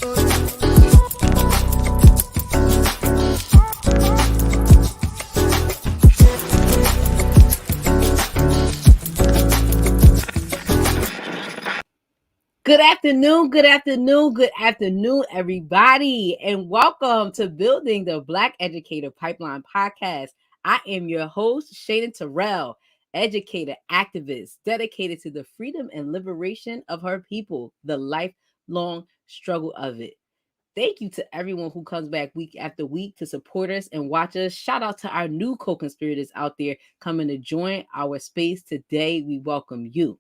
Good afternoon, everybody, and welcome to Building the Black Educator Pipeline Podcast. I am your host, Shaden Terrell, educator, activist, dedicated to the freedom and liberation of her people, the lifelong struggle of it. Thank you to everyone who comes back week after week to support us and watch us. Shout out to our new co-conspirators out there coming to join our space today. We welcome you.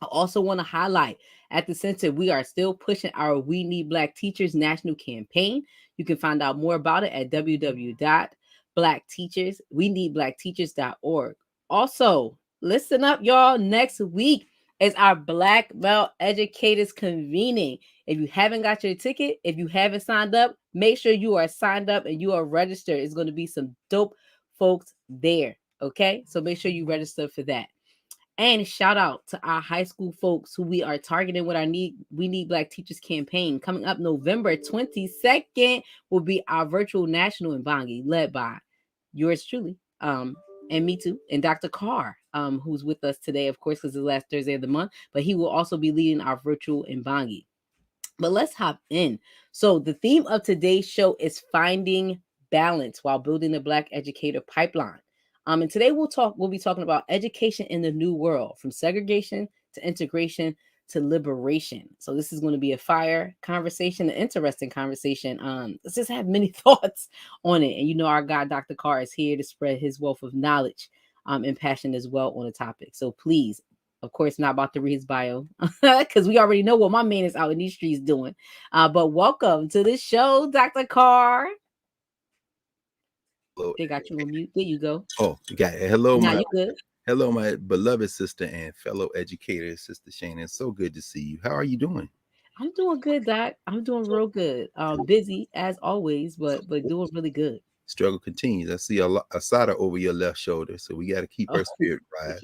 I also want to highlight at the center, we are still pushing our We Need Black Teachers national campaign. You can find out more about it at www.we-need-black-teachers.org. Also, listen up, y'all. Next week is our Black Belt Educators Convening. If you haven't got your ticket, if you haven't signed up, make sure you are signed up and you are registered. It's going to be some dope folks there. Okay, so make sure you register for that. And shout out to our high school folks who we are targeting with our We Need Black Teachers campaign. Coming up November 22nd will be our virtual national Mbangi led by yours truly, and me too, and Dr. Carr, who's with us today, of course, because it's the last Thursday of the month, but he will also be leading our virtual Mbangi. But let's hop in. So the theme of today's show is finding balance while building the Black Educator Pipeline. And today we'll be talking about education in the new world, from segregation to integration to liberation. So this is going to be a fire conversation, an interesting conversation. Let's just have many thoughts on it. And our guy, Dr. Carr, is here to spread his wealth of knowledge and passion as well on the topic. So please, of course, not about to read his bio because we already know what my man is out in these streets doing. But welcome to the show, Dr. Carr. They got you on mute. There you go. Oh, you got it. Hello, Hello, my beloved sister and fellow educator, Sister Shana. It's so good to see you. How are you doing? I'm doing good, Doc. I'm doing real good. Busy as always, but doing really good. Struggle continues. I see a Asada over your left shoulder, so we got to keep her spirit right.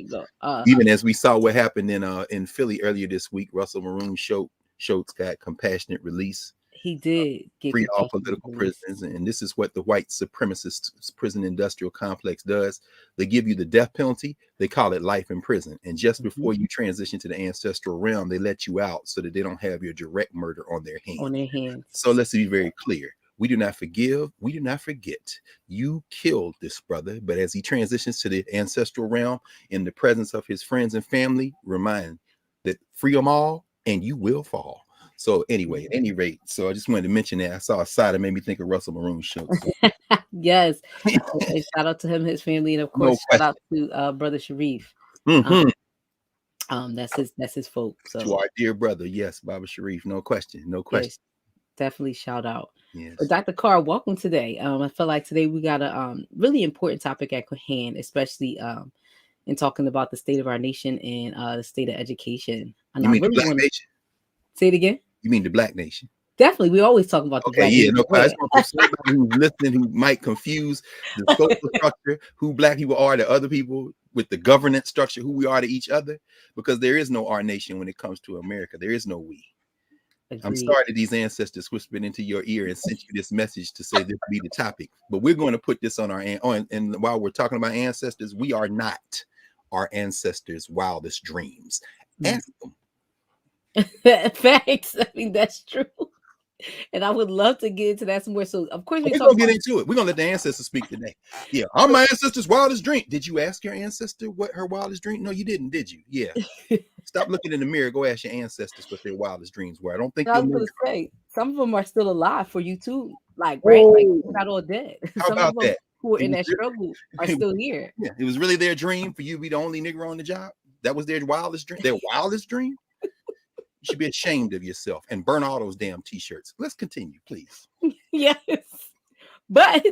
Even as we saw what happened in Philly earlier this week, Russell Maroon Schultz got compassionate release. He did get free all political prisoners, and this is what the white supremacist prison industrial complex does. They give you the death penalty. They call it life in prison, and just before you transition to the ancestral realm, they let you out so that they don't have your direct murder on their hands. So let's be very clear. We do not forgive. We do not forget. You killed this brother, but as he transitions to the ancestral realm in the presence of his friends and family, remind that free them all and you will fall. So anyway, at any rate, so I just wanted to mention that. I saw a side that made me think of Russell Maroon Schultz. Yes. And shout out to him, his family, and of course, shout out to Brother Sharif. That's his folk. So to our dear brother, yes, Baba Sharif, no question. Yes, definitely shout out. Yes. But Dr. Carr, welcome today. I feel like today we got a really important topic at hand, especially in talking about the state of our nation and the state of education. And you mean really the Black nation? Say it again. You mean the Black nation? Definitely, we always talk about the Black nation. Somebody who's listening who might confuse the social structure, who Black people are to other people, with the governance structure, who we are to each other, because there is no our nation when it comes to America. There is no we. Agreed. I'm sorry that these ancestors whispered into your ear and sent you this message to say this would be the topic, but we're going to put this on our and while we're talking about ancestors, we are not our ancestors' wildest dreams. Ask them. Facts. I mean, that's true. And I would love to get into that some more. So, of course, we're going to get into it. We're going to let the ancestors speak today. Yeah. I'm my ancestor's wildest dream. Did you ask your ancestor what her wildest dream? No, you didn't, did you? Yeah. Stop looking in the mirror. Go ask your ancestors what their wildest dreams were. I don't think I was going to say, some of them are still alive for you too. Like, right? Like, they're not all dead. How about that? Who are in that struggle are still here. Yeah. It was really their dream for you to be the only nigger on the job. That was their wildest dream. Their wildest dream. You should be ashamed of yourself and burn all those damn t-shirts. Let's continue, please. Yes. But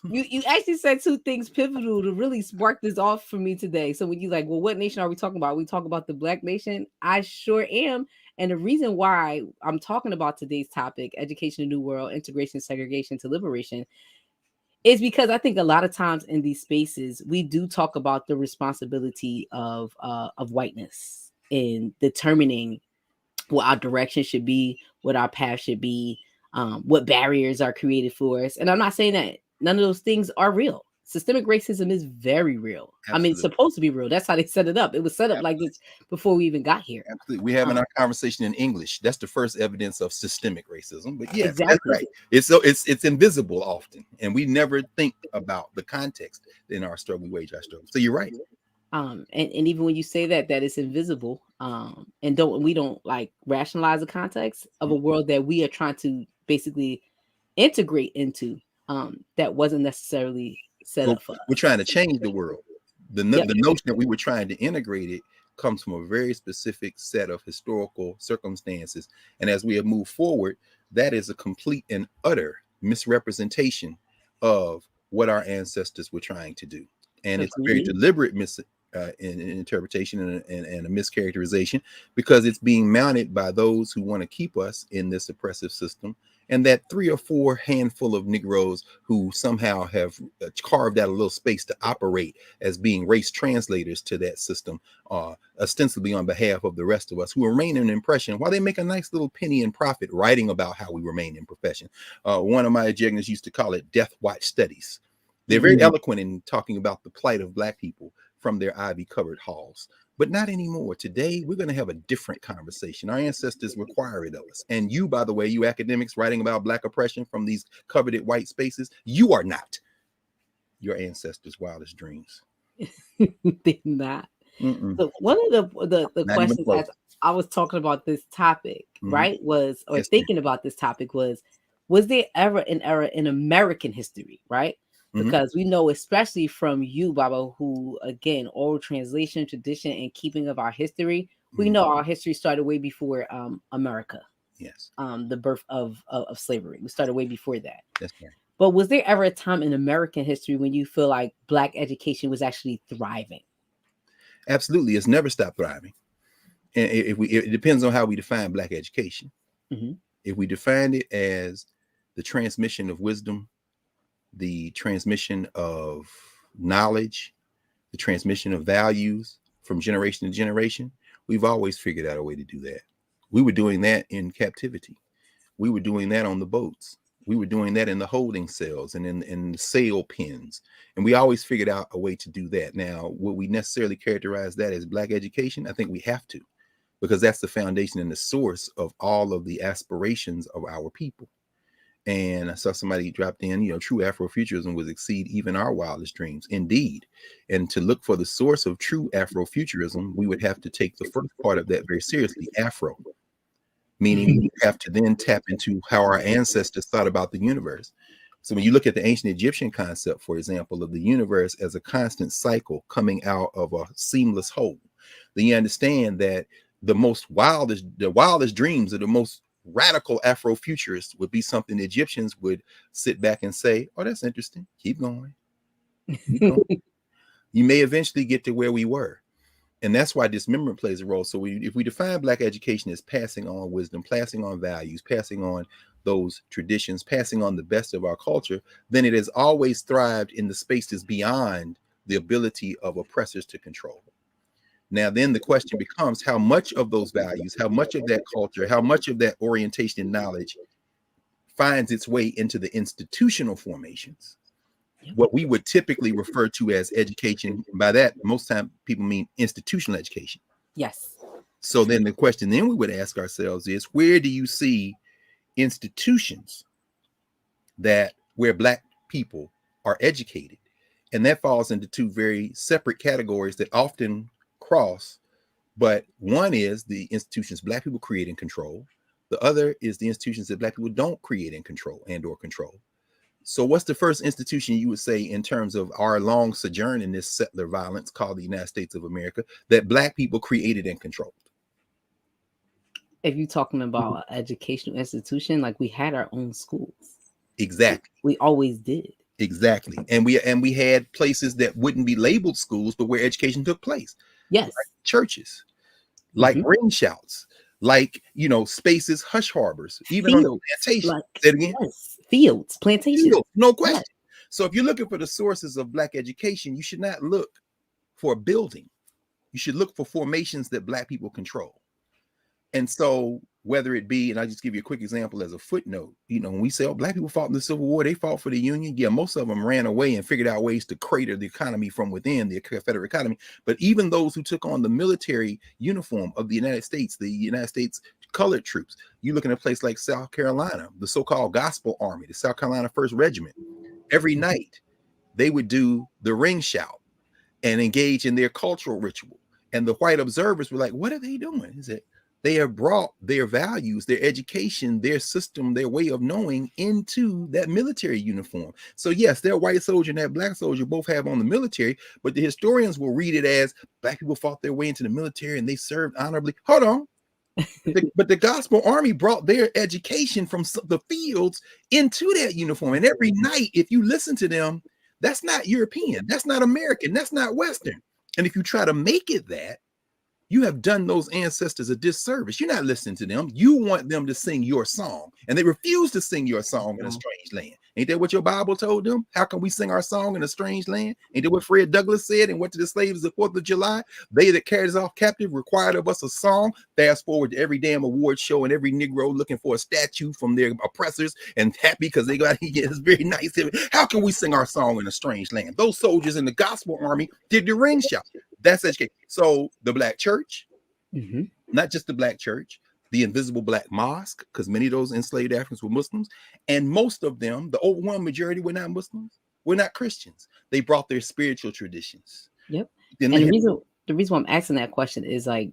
you actually said two things pivotal to really spark this off for me today. So when you like, well, what nation are we talking about? We talk about the Black nation. I sure am. And the reason why I'm talking about today's topic, education in the new world, integration, segregation to liberation, is because I think a lot of times in these spaces, we do talk about the responsibility of whiteness in determining what our direction should be, what our path should be, what barriers are created for us. And I'm not saying that none of those things are real. Systemic racism is very real. I mean, it's Absolutely. supposed to be real. That's how they set it up. It was set up like Absolutely. this before we even got here. Absolutely. We're having Um, our conversation in English. That's the first evidence of systemic racism. But yes, that's exactly. right. It's invisible often, and we never think about the context in our struggle. We wage our struggle. So you're right. And even when you say that it's invisible, and we don't like rationalize the context of a world that we are trying to basically integrate into, that wasn't necessarily set Well, up for we're us. trying to change the world. Yep. The notion that we were trying to integrate it comes from a very specific set of historical circumstances. And as we have moved forward, that is a complete and utter misrepresentation of what our ancestors were trying to do. And it's a very Agreed. deliberate in interpretation and a mischaracterization, because it's being mounted by those who want to keep us in this oppressive system, and that 3 or 4 handful of Negroes who somehow have carved out a little space to operate as being race translators to that system, ostensibly on behalf of the rest of us, who remain in impression while they make a nice little penny in profit writing about how we remain in profession. One of my ejectors used to call it death watch studies. They're very eloquent in talking about the plight of Black people from their ivy-covered halls. But not anymore. Today, we're going to have a different conversation. Our ancestors require it of us. And you, by the way, you academics writing about Black oppression from these coveted white spaces, you are not your ancestors' wildest dreams. They're not. Mm-mm. So one of the Not even questions close. as I was talking about this topic, right, was, or Yes, ma'am. thinking about this topic was there ever an era in American history, right? Because we know, especially from you, Baba, who again, oral translation, tradition, and keeping of our history, we know our history started way before America. Yes. The birth of slavery. We started way before that. That's right. But was there ever a time in American history when you feel like Black education was actually thriving? Absolutely. It's never stopped thriving. And it depends on how we define Black education. Mm-hmm. If we define it as the transmission of wisdom, the transmission of knowledge, the transmission of values from generation to generation, we've always figured out a way to do that. We were doing that in captivity. We were doing that on the boats. We were doing that in the holding cells and in the sail pens. And we always figured out a way to do that. Now, would we necessarily characterize that as Black education? I think we have to, because that's the foundation and the source of all of the aspirations of our people. And I saw somebody dropped in, true Afrofuturism would exceed even our wildest dreams. Indeed. And to look for the source of true Afrofuturism, we would have to take the first part of that very seriously, Afro, meaning we have to then tap into how our ancestors thought about the universe. So when you look at the ancient Egyptian concept, for example, of the universe as a constant cycle coming out of a seamless whole, then you understand that the wildest dreams of the most radical Afrofuturists would be something the Egyptians would sit back and say, oh, that's interesting. Keep going. Keep going. You may eventually get to where we were. And that's why dismemberment plays a role. So if we define Black education as passing on wisdom, passing on values, passing on those traditions, passing on the best of our culture, then it has always thrived in the spaces beyond the ability of oppressors to control. Now, then the question becomes, how much of those values, how much of that culture, how much of that orientation and knowledge finds its way into the institutional formations, what we would typically refer to as education. By that, most time people mean institutional education. Yes. So then the question then we would ask ourselves is, where do you see institutions where Black people are educated? And that falls into 2 very separate categories that often cross. But one is the institutions Black people create and control. The other is the institutions that Black people don't create and control or control. So what's the first institution you would say in terms of our long sojourn in this settler violence called the United States of America that Black people created and controlled? If you're talking about an educational institution, like we had our own schools. Exactly. We always did. Exactly. And we had places that wouldn't be labeled schools, but where education took place. Yes. Like churches, like ring shouts, like, spaces, hush harbors, even fields, on the plantation. like, Say it again. yes, fields, plantations. Fields, no question. Yes. So if you're looking for the sources of Black education, you should not look for a building. You should look for formations that Black people control. And so whether it be, and I just give you a quick example as a footnote, when we say, oh, black people fought in the Civil War, they fought for the Union. Yeah, most of them ran away and figured out ways to crater the economy from within the Confederate economy. But even those who took on the military uniform of the United States colored troops, you look in a place like South Carolina, the so-called Gospel Army, the South Carolina 1st Regiment, every night they would do the ring shout and engage in their cultural ritual. And the white observers were like, what are they doing? He said, they have brought their values, their education, their system, their way of knowing into that military uniform. So yes, that white soldier and that black soldier both have on the military, but the historians will read it as black people fought their way into the military and they served honorably. Hold on. But the Gospel Army brought their education from the fields into that uniform. And every night, if you listen to them, that's not European, that's not American, that's not Western. And if you try to make it that, you have done those ancestors a disservice. You're not listening to them. You want them to sing your song, and they refuse to sing your song in a strange land. Ain't that what your Bible told them? How can we sing our song in a strange land? Ain't that what Fred Douglass said and went to the slaves the 4th of July? They that carried us off captive required of us a song. Fast forward to every damn award show and every Negro looking for a statue from their oppressors and happy because they got it's very nice. How can we sing our song in a strange land? Those soldiers in the Gospel Army did the ring shout. That's education. So the black church, not just the black church, the invisible black mosque, because many of those enslaved Africans were Muslims, and most of them, the overwhelming majority, were not Muslims, were not Christians. They brought their spiritual traditions. Yep. And the reason why I'm asking that question is like,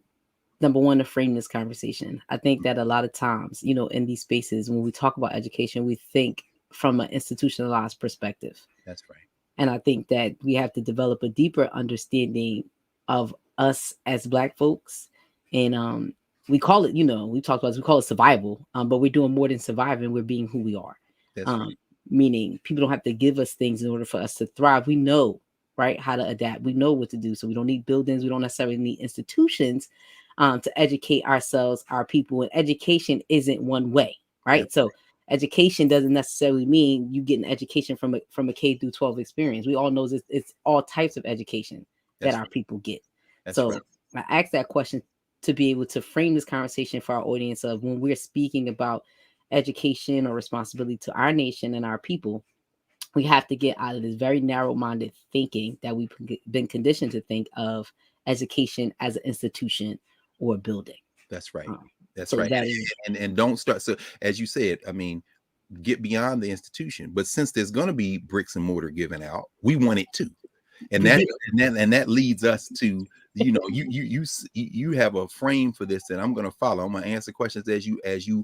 number one, to frame this conversation. I think that a lot of times, in these spaces, when we talk about education, we think from an institutionalized perspective. That's right. And I think that we have to develop a deeper understanding of us as Black folks. And we call it, we talked about this, we call it survival, but we're doing more than surviving. We're being who we are. That's right. Meaning people don't have to give us things in order for us to thrive. We know, right, how to adapt. We know what to do. So we don't need buildings. We don't necessarily need institutions to educate ourselves, our people. And education isn't one way, right? Yep. So education doesn't necessarily mean you get an education from a K through 12 experience. We all know it's all types of education that our people get. So I asked that question to be able to frame this conversation for our audience of when we're speaking about education or responsibility to our nation and our people, we have to get out of this very narrow-minded thinking that we've been conditioned to think of education as an institution or a building. That's right. That's right. And don't start. So as you said, I mean, get beyond the institution. But since there's going to be bricks and mortar given out, we want it too. And that leads us to, you have a frame for this that I'm going to follow. I'm going to answer questions as you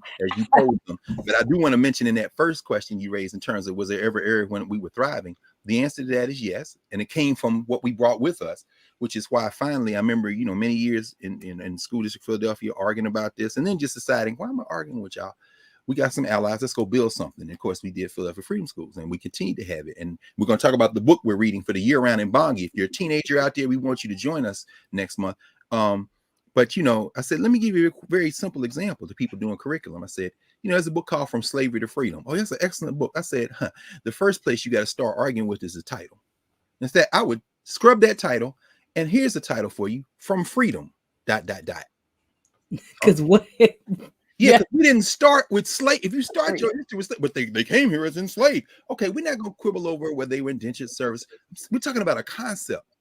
pose them. But I do want to mention in that first question you raised in terms of was there ever area when we were thriving? The answer to that is yes. And it came from what we brought with us, which is why finally I remember, many years in school district Philadelphia arguing about this and then just deciding, why am I arguing with y'all? We got some allies. Let's go build something. And of course, we did Philadelphia Freedom Schools, and we continue to have it. And we're going to talk about the book we're reading for the year round in Bongi. If you're a teenager out there, we want you to join us next month. But I said, let me give you a very simple example to people doing curriculum. I said, there's a book called From Slavery to Freedom. Oh, that's an excellent book. I said, the first place you got to start arguing with is the title. Instead, I would scrub that title, and here's the title for you: From Freedom. ... Because what? Yeah, we didn't start with slave. If you start your history with slave, but they came here as enslaved. Okay, we're not going to quibble over whether they were indentured service. We're talking about a concept.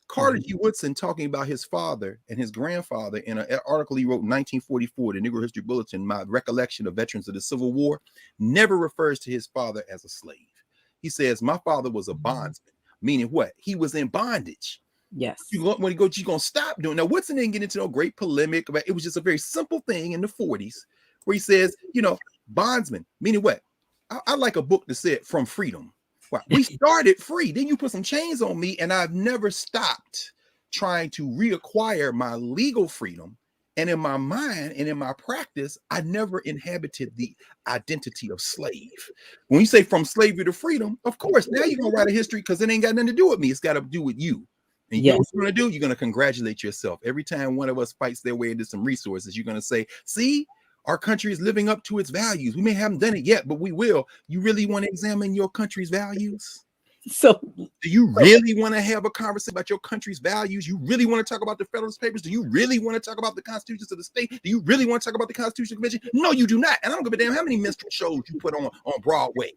Carter G. Woodson talking about his father and his grandfather in an article he wrote in 1944, the Negro History Bulletin, My Recollection of Veterans of the Civil War, never refers to his father as a slave. He says, my father was a bondsman, meaning what? He was in bondage. Yes. When he goes, you're going to stop doing. Now, Woodson didn't get into no great polemic about it. Was just a very simple thing in the 40s where he says, bondsman, meaning what? I like a book that said From Freedom. Wow. We started free. Then you put some chains on me, and I've never stopped trying to reacquire my legal freedom. And in my mind and in my practice, I never inhabited the identity of slave. When you say from slavery to freedom, of course, now you're going to write a history because it ain't got nothing to do with me. It's got to do with you. And you know what you're going to do? You're going to congratulate yourself. Every time one of us fights their way into some resources, you're going to say, see, our country is living up to its values. We may haven't done it yet, but we will. You really want to examine your country's values? So Do you really want to have a conversation about your country's values? You really want to talk about the Federalist Papers? Do you really want to talk about the constitutions of the state? Do you really want to talk about the Constitutional Convention? No, you do not. And I don't give a damn how many minstrel shows you put on Broadway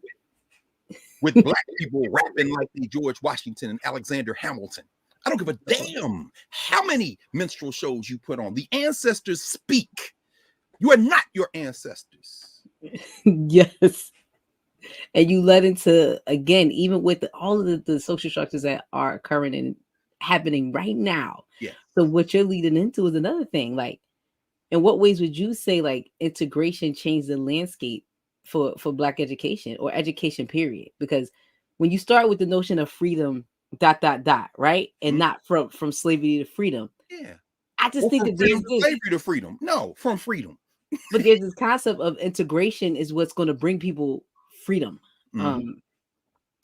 with black people rapping like the George Washington and Alexander Hamilton. I don't give a damn how many minstrel shows you put on. The ancestors speak. You are not your ancestors. yes. And you led into, again, even with all of the social structures that are occurring and happening right now. Yeah. So what you're leading into is another thing. Like, in what ways would you say like integration changed the landscape for Black education or education period? Because when you start with the notion of freedom, right, and not from slavery to freedom, yeah, I just think that there's this slavery to freedom. No, from freedom. but there's this concept of integration is what's going to bring people freedom.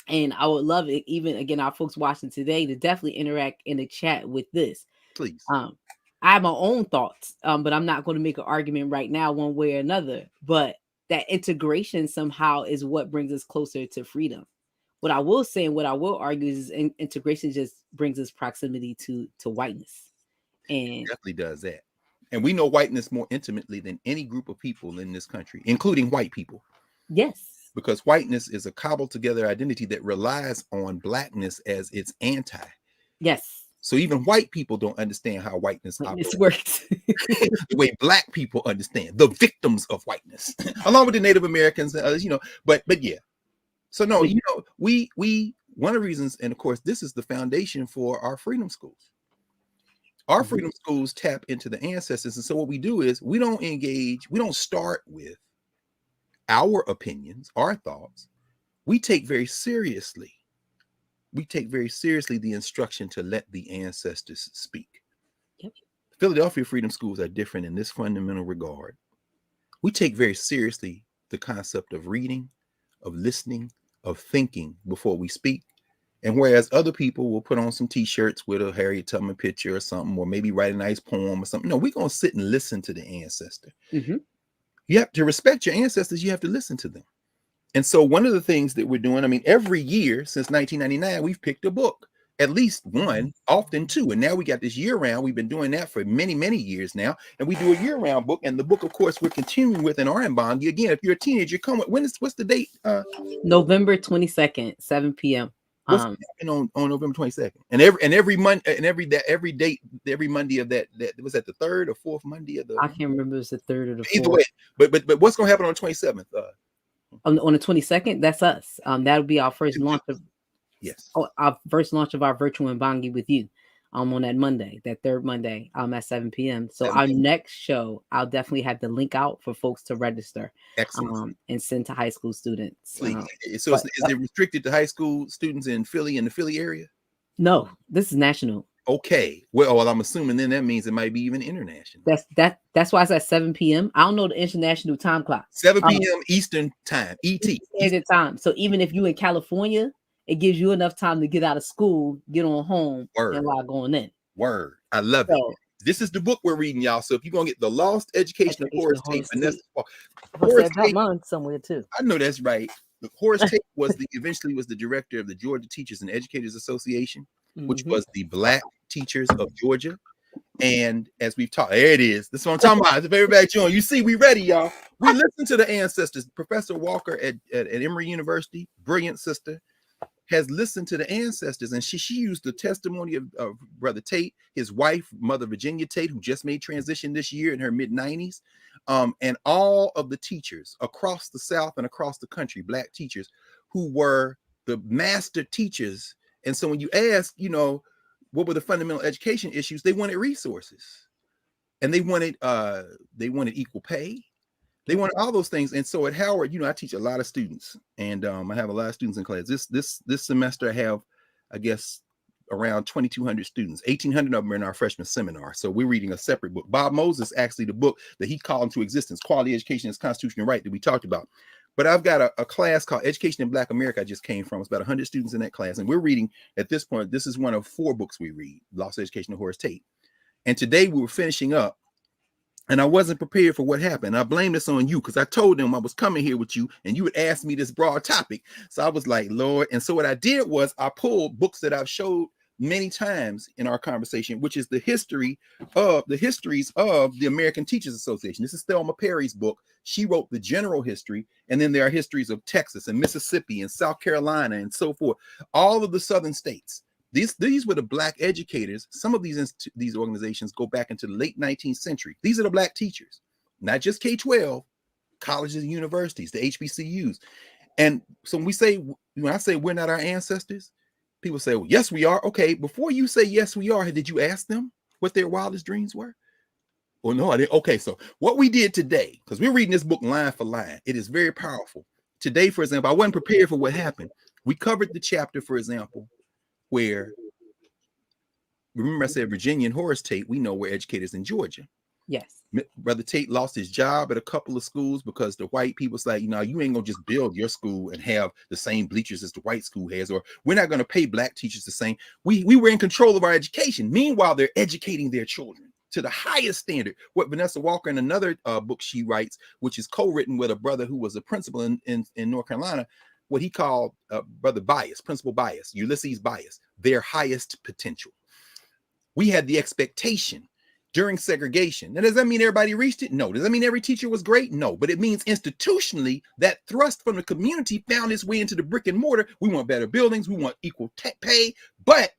And I would love it, even again, our folks watching today, to definitely interact in the chat with this. Please. I have my own thoughts, but I'm not going to make an argument right now one way or another. But that integration somehow is what brings us closer to freedom. What I will say and what I will argue is integration just brings us proximity to whiteness. And it definitely does that. And we know whiteness more intimately than any group of people in this country, including white people. Yes. Because whiteness is a cobbled together identity that relies on blackness as its anti. Yes. So even white people don't understand how whiteness works. The way black people understand, the victims of whiteness, along with the Native Americans and others, but yeah. So no, we one of the reasons, and of course, this is the foundation for our freedom schools. Our freedom schools tap into the ancestors. And so what we do is we don't start with our opinions, our thoughts. We take very seriously the instruction to let the ancestors speak. Yep. Philadelphia freedom schools are different in this fundamental regard. We take very seriously the concept of reading, of listening, of thinking before we speak. And whereas other people will put on some t-shirts with a Harriet Tubman picture or something, or maybe write a nice poem or something. No, we're going to sit and listen to the ancestor. You have to respect your ancestors. You have to listen to them. And so one of the things that we're doing, I mean, every year since 1999, we've picked a book, at least one, often two. And now we got this year round. We've been doing that for many, many years now. And we do a year round book. And the book, of course, we're continuing with in Oranbongi. Again, if you're a teenager, come with, what's the date? November 22nd, 7 p.m. What's happening on November 22nd? And every month and every date, every Monday of that was that the third or fourth Monday of the. I can't remember if it's the third or the fourth. Either way, but what's gonna happen on the 27th? On the 22nd, that's us. That'll be our first launch of our first launch of our virtual Mbongi with you. On that Monday, that third Monday, at 7 p.m. So our next show, I'll definitely have the link out for folks to register. Excellent. And send to high school students. So is it restricted to high school students in the Philly area? No, this is national. Okay. Well, I'm assuming then that means it might be even international. That's why it's at 7 p.m. I don't know the international time clock. 7 p.m. Eastern time, ET. Standard time. So even if you in California, it gives you enough time to get out of school, get on home, and log on in. Word. I love it. This is the book we're reading, y'all. So if you're going to get The Lost Education of Horace Tate, Horace Tate, mine somewhere too. I know that's right. Horace Tate eventually was the director of the Georgia Teachers and Educators Association, which was the Black teachers of Georgia. And as we've talked, there it is. This is what I'm talking about. It's a very bad joint. You see, we ready, y'all. We listen to the ancestors. Professor Walker at Emory University, brilliant sister, has listened to the ancestors, and she used the testimony of Brother Tate, his wife, Mother Virginia Tate, who just made transition this year in her mid-90s, and all of the teachers across the South and across the country, Black teachers who were the master teachers. And so when you ask, what were the fundamental education issues, they wanted resources, and they wanted equal pay. They wanted all those things. And so at Howard, I teach a lot of students, and I have a lot of students in class. This semester I have, I guess, around 2,200 students. 1,800 of them are in our freshman seminar. So we're reading a separate book. Bob Moses, actually, the book that he called into existence, Quality Education as Constitutional Right, that we talked about. But I've got a class called Education in Black America I just came from. It's about 100 students in that class. And we're reading, at this point, this is one of 4 books we read, Lost Education of Horace Tate. And today we were finishing up And I wasn't prepared for what happened. I blame this on you because I told them I was coming here with you and you would ask me this broad topic. So I was like, Lord. And so what I did was I pulled books that I've showed many times in our conversation, which is the histories of the American Teachers Association. This is Thelma Perry's book. She wrote the general history, and then there are histories of Texas and Mississippi and South Carolina and so forth, all of the southern states. These were the Black educators. Some of these organizations go back into the late 19th century. These are the Black teachers, not just K-12, colleges and universities, the HBCUs. And so when I say we're not our ancestors, people say, well, yes, we are. Okay, before you say yes, we are, did you ask them what their wildest dreams were? Well, no, I didn't. Okay, so what we did today, because we're reading this book line for line, it is very powerful. Today, for example, I wasn't prepared for what happened. We covered the chapter, for example, where, remember I said Virginia and Horace Tate, we know we're educators in Georgia. Yes. Brother Tate lost his job at a couple of schools because the white people's like, you ain't gonna just build your school and have the same bleachers as the white school has, or we're not gonna pay Black teachers the same. We were in control of our education. Meanwhile, they're educating their children to the highest standard. What Vanessa Walker, in another book she writes, which is co-written with a brother who was a principal in North Carolina, what he called Brother Bias, Principal Bias, Ulysses Bias, their highest potential. We had the expectation during segregation. Now, does that mean everybody reached it? No. Does that mean every teacher was great? No. But it means institutionally, that thrust from the community found its way into the brick and mortar. We want better buildings. We want equal pay. But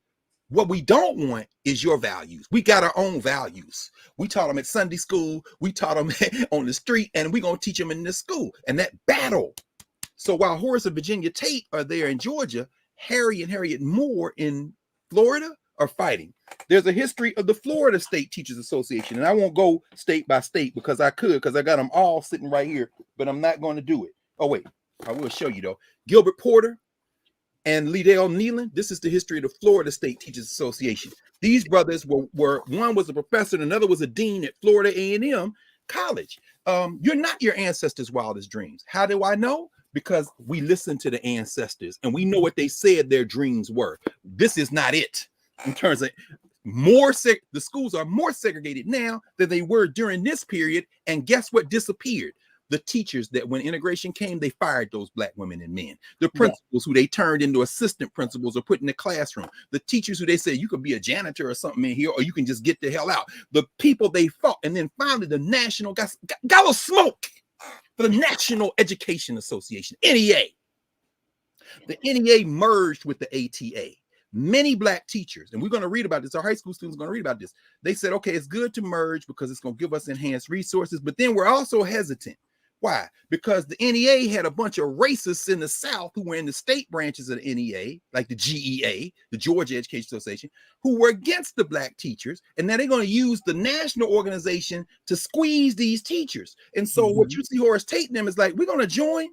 what we don't want is your values. We got our own values. We taught them at Sunday school. We taught them on the street, and we're going to teach them in this school. And that battle. So while Horace and Virginia Tate are there in Georgia, Harry and Harriet Moore in Florida are fighting. There's a history of the Florida State Teachers Association, and I won't go state by state because I got them all sitting right here, but I'm not going to do it. Oh, wait, I will show you though. Gilbert Porter and Liddell Nealon. This is the history of the Florida State Teachers Association. These brothers were one was a professor and another was a dean at Florida A&M College. You're not your ancestors' wildest dreams. How do I know? Because we listened to the ancestors and we know what they said their dreams were. This is not it. In terms of the schools are more segregated now than they were during this period. And guess what disappeared? The teachers that when integration came, they fired those Black women and men. The principals who they turned into assistant principals or put in the classroom. The teachers who they said you could be a janitor or something in here, or you can just get the hell out. The people they fought. And then finally the national got a smoke for the National Education Association, NEA. The NEA merged with the ATA. Many Black teachers, and we're going to read about this, our high school students are going to read about this. They said, okay, it's good to merge because it's going to give us enhanced resources, but then we're also hesitant. Why? Because the NEA had a bunch of racists in the South who were in the state branches of the NEA, like the GEA, the Georgia Education Association, who were against the Black teachers. And now they're going to use the national organization to squeeze these teachers. And so what you see Horace Tate and them is like, we're going to join,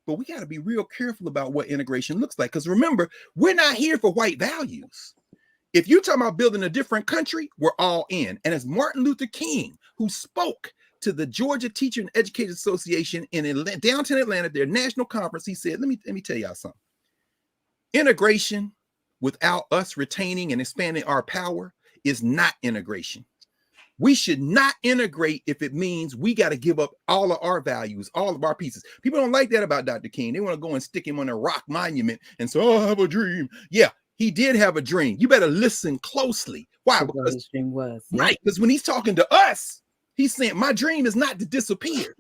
but we got to be real careful about what integration looks like. Because remember, we're not here for white values. If you're talking about building a different country, we're all in. And as Martin Luther King, who spoke to the Georgia Teacher and Educators Association in downtown Atlanta, their national conference, he said, let me tell y'all something. Integration without us retaining and expanding our power is not integration. We should not integrate if it means we got to give up all of our values, all of our pieces. People don't like that about Dr. King. They want to go and stick him on a rock monument and say, oh, I have a dream. Yeah, he did have a dream. You better listen closely. Why? Because his dream was. Right, because when he's talking to us, he's saying, my dream is not to disappear.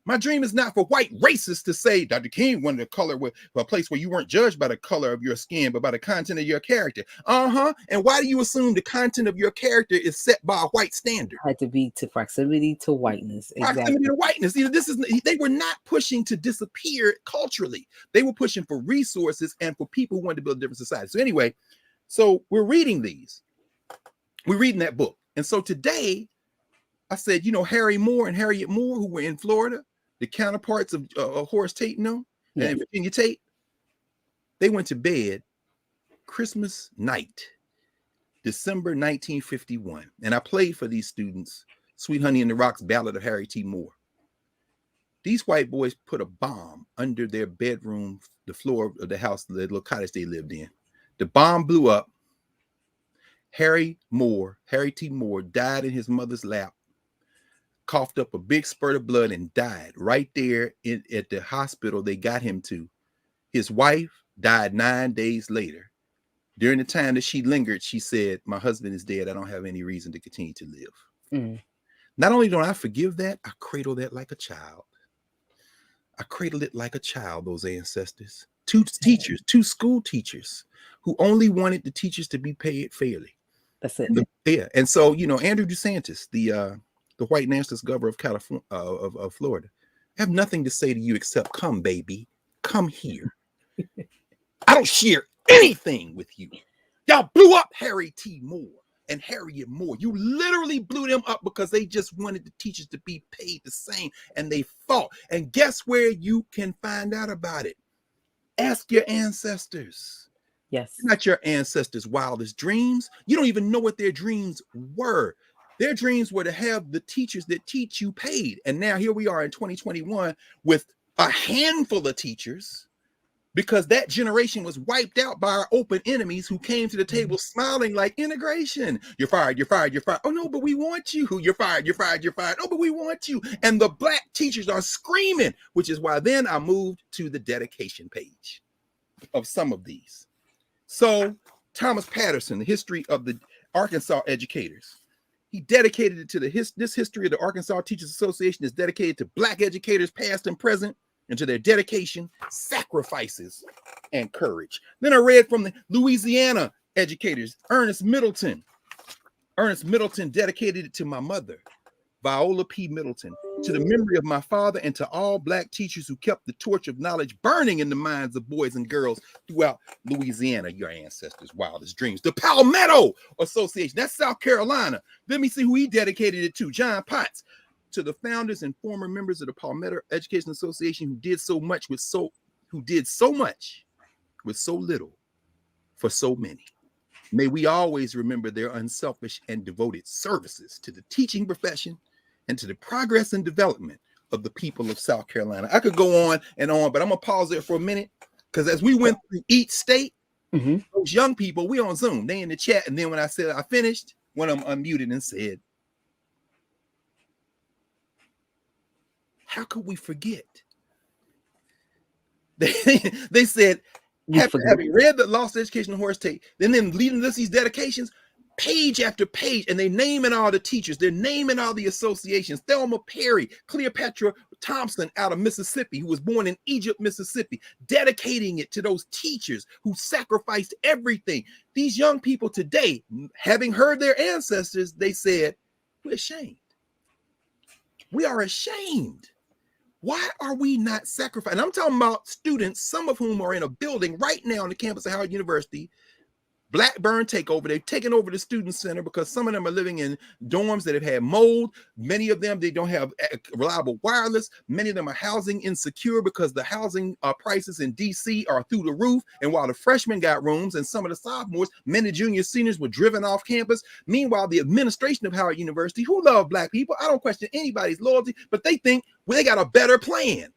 My dream is not for white racists to say, Dr. King wanted a color with a place where you weren't judged by the color of your skin, but by the content of your character. And why do you assume the content of your character is set by a white standard? Had to be to proximity to whiteness. Proximity to whiteness. They were not pushing to disappear culturally. They were pushing for resources and for people who wanted to build a different society. So anyway, so we're reading these. We're reading that book. And so today, I said, Harry Moore and Harriet Moore, who were in Florida, the counterparts of Horace Tate, and Virginia Tate, they went to bed Christmas night, December 1951. And I played for these students, Sweet Honey in the Rocks, Ballad of Harry T. Moore. These white boys put a bomb under their bedroom, the floor of the house, the little cottage they lived in. The bomb blew up. Harry T. Moore, died in his mother's lap. coughed up a big spurt of blood and died right there at the hospital they got him to. His wife died 9 days later. During the time that she lingered, she said, "My husband is dead. I don't have any reason to continue to live." Mm. Not only don't I forgive that, I cradle that like a child. I cradled it like a child, those ancestors. Two teachers, two school teachers who only wanted the teachers to be paid fairly. That's it. Yeah. And so, Andrew DeSantis, the white nationalist governor of California, of Florida, I have nothing to say to you except come, baby, come here. I don't share anything with you. Y'all blew up Harry T. Moore and Harriet Moore. You literally blew them up because they just wanted the teachers to be paid the same, and they fought. And guess where you can find out about it? Ask your ancestors. Yes. Not your ancestors' wildest dreams. You don't even know what their dreams were. Their dreams were to have the teachers that teach you paid. And now here we are in 2021 with a handful of teachers, because that generation was wiped out by our open enemies who came to the table smiling like integration. You're fired, you're fired, you're fired. Oh no, but we want you. You're fired, you're fired, you're fired. Oh, but we want you. And the black teachers are screaming, which is why then I moved to the dedication page of some of these. So Thomas Patterson, the history of the Arkansas educators, he dedicated it to this history of the Arkansas Teachers Association is dedicated to black educators past and present, and to their dedication, sacrifices, and courage. Then I read from the Louisiana educators, Ernest Middleton. Ernest Middleton dedicated it to my mother, Viola P. Middleton, to the memory of my father, and to all black teachers who kept the torch of knowledge burning in the minds of boys and girls throughout Louisiana, your ancestors' wildest dreams. The Palmetto Association, that's South Carolina. Let me see who he dedicated it to, John Potts. To the founders and former members of the Palmetto Education Association who did so much with so little for so many. May we always remember their unselfish and devoted services to the teaching profession and to the progress and development of the people of South Carolina. I could go on and on, but I'm gonna pause there for a minute, because as we went through each state, those young people, we on Zoom, they in the chat, and then when I said I finished, one of them unmuted and said, "How could we forget?" They said, having read the Lost Education of Horace Tate, then leading us these dedications, page after page, and they naming all the teachers, they're naming all the associations. Thelma Perry, Cleopatra Thompson out of Mississippi, who was born in Egypt, Mississippi, dedicating it to those teachers who sacrificed everything. These young people today, having heard their ancestors, they said, "We're ashamed. We are ashamed. Why are we not sacrificing?" And I'm talking about students, some of whom are in a building right now on the campus of Howard University. Blackburn takeover. They've taken over the student center because some of them are living in dorms that have had mold. Many of them, they don't have reliable wireless. Many of them are housing insecure because the housing prices in DC are through the roof. And while the freshmen got rooms and some of the sophomores, many junior seniors were driven off campus. Meanwhile, the administration of Howard University, who love black people, I don't question anybody's loyalty, but they think, well, they got a better plan.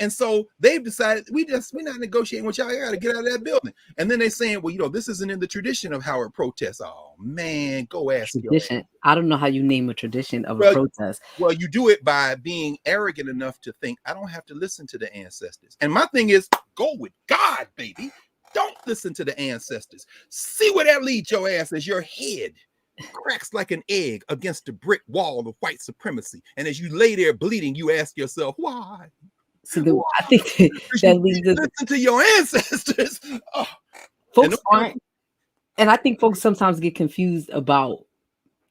And so they've decided we're not negotiating with y'all. You got to get out of that building. And then they're saying, well, this isn't in the tradition of Howard protests. Oh man, go ask tradition. I don't know how you name a tradition of a protest. Well, you do it by being arrogant enough to think I don't have to listen to the ancestors. And my thing is, go with God, baby. Don't listen to the ancestors. See where that leads your ass as your head cracks like an egg against the brick wall of white supremacy. And as you lay there bleeding, you ask yourself, why? So I think that leads us listen to your ancestors. Oh. Folks aren't, and I think folks sometimes get confused about.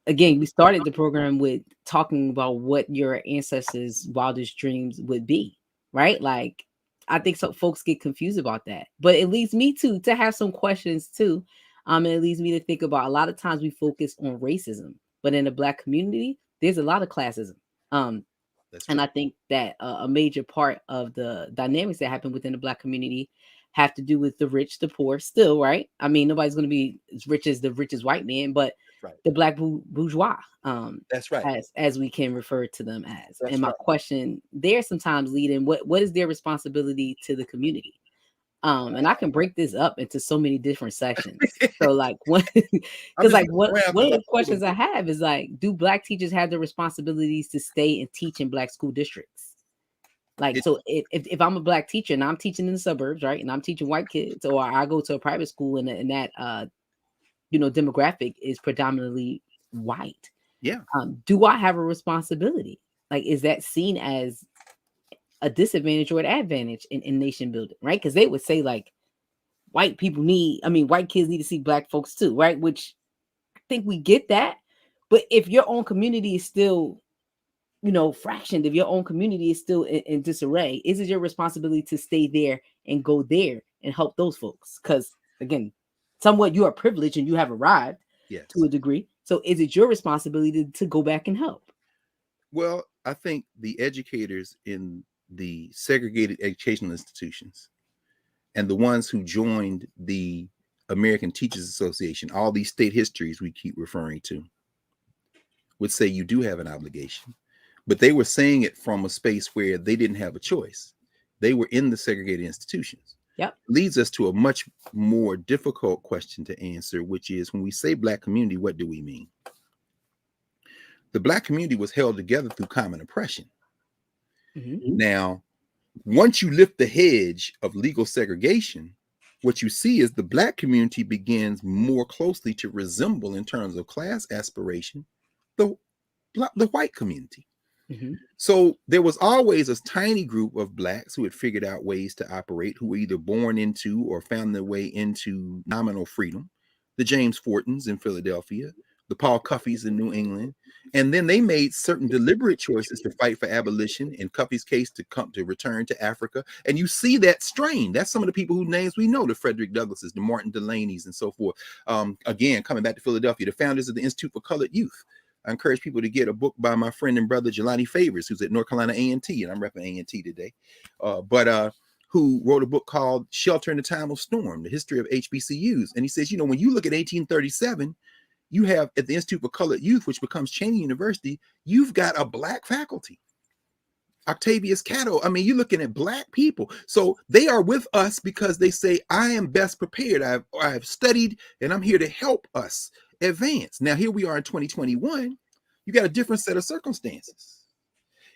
Again, we started the program with talking about what your ancestors' wildest dreams would be, right? Like, I think so. Folks get confused about that, but it leads me to have some questions too. And it leads me to think about a lot of times we focus on racism, but in the Black community, there's a lot of classism. And I think that a major part of the dynamics that happen within the Black community have to do with the rich, the poor still, right? I mean, nobody's going to be as rich as the richest white man, but the Black bourgeois, that's right, as we can refer to them as. That's and my question there sometimes leading, what is their responsibility to the community? And I can break this up into so many different sections. So like one, I'm because just like looking around one because of I the know the questions I have is like, do Black teachers have the responsibilities to stay and teach in Black school districts? Like, it, so if I'm a Black teacher and I'm teaching in the suburbs, right, and I'm teaching white kids, or I go to a private school and that demographic is predominantly white, yeah. do I have a responsibility? Like, is that seen as a disadvantage or an advantage in nation building, right? Because they would say like white kids need to see Black folks too, right? Which I think we get that. But if your own community is still, fractioned, if your own community is still in disarray, is it your responsibility to stay there and go there and help those folks? Because again, somewhat you are privileged and you have arrived to Yes. a degree. So is it your responsibility to go back and help? Well, I think the educators in the segregated educational institutions and the ones who joined the American Teachers Association, all these state histories we keep referring to, would say you do have an obligation. But they were saying it from a space where they didn't have a choice. They were in the segregated institutions. Yep. Leads us to a much more difficult question to answer, which is when we say Black community, what do we mean? The Black community was held together through common oppression. Mm-hmm. Now, once you lift the hedge of legal segregation, what you see is the Black community begins more closely to resemble, in terms of class aspiration, the white community. Mm-hmm. So there was always a tiny group of Blacks who had figured out ways to operate, who were either born into or found their way into nominal freedom. The James Fortons in Philadelphia, the Paul Cuffeys in New England. And then they made certain deliberate choices to fight for abolition, in Cuffey's case to return to Africa. And you see that strain. That's some of the people whose names we know, the Frederick Douglasses, the Martin Delaney's, and so forth. Again, coming back to Philadelphia, the founders of the Institute for Colored Youth. I encourage people to get a book by my friend and brother Jelani Favors, who's at North Carolina A&T, and I'm repping A&T today, who wrote a book called Shelter in the Time of Storm, the history of HBCUs. And he says, when you look at 1837, you have at the Institute for Colored Youth, which becomes Cheyney University, you've got a Black faculty. Octavius Catto. I mean, you're looking at Black people. So they are with us because they say, I am best prepared. I've studied and I'm here to help us advance. Now, here we are in 2021. You got a different set of circumstances.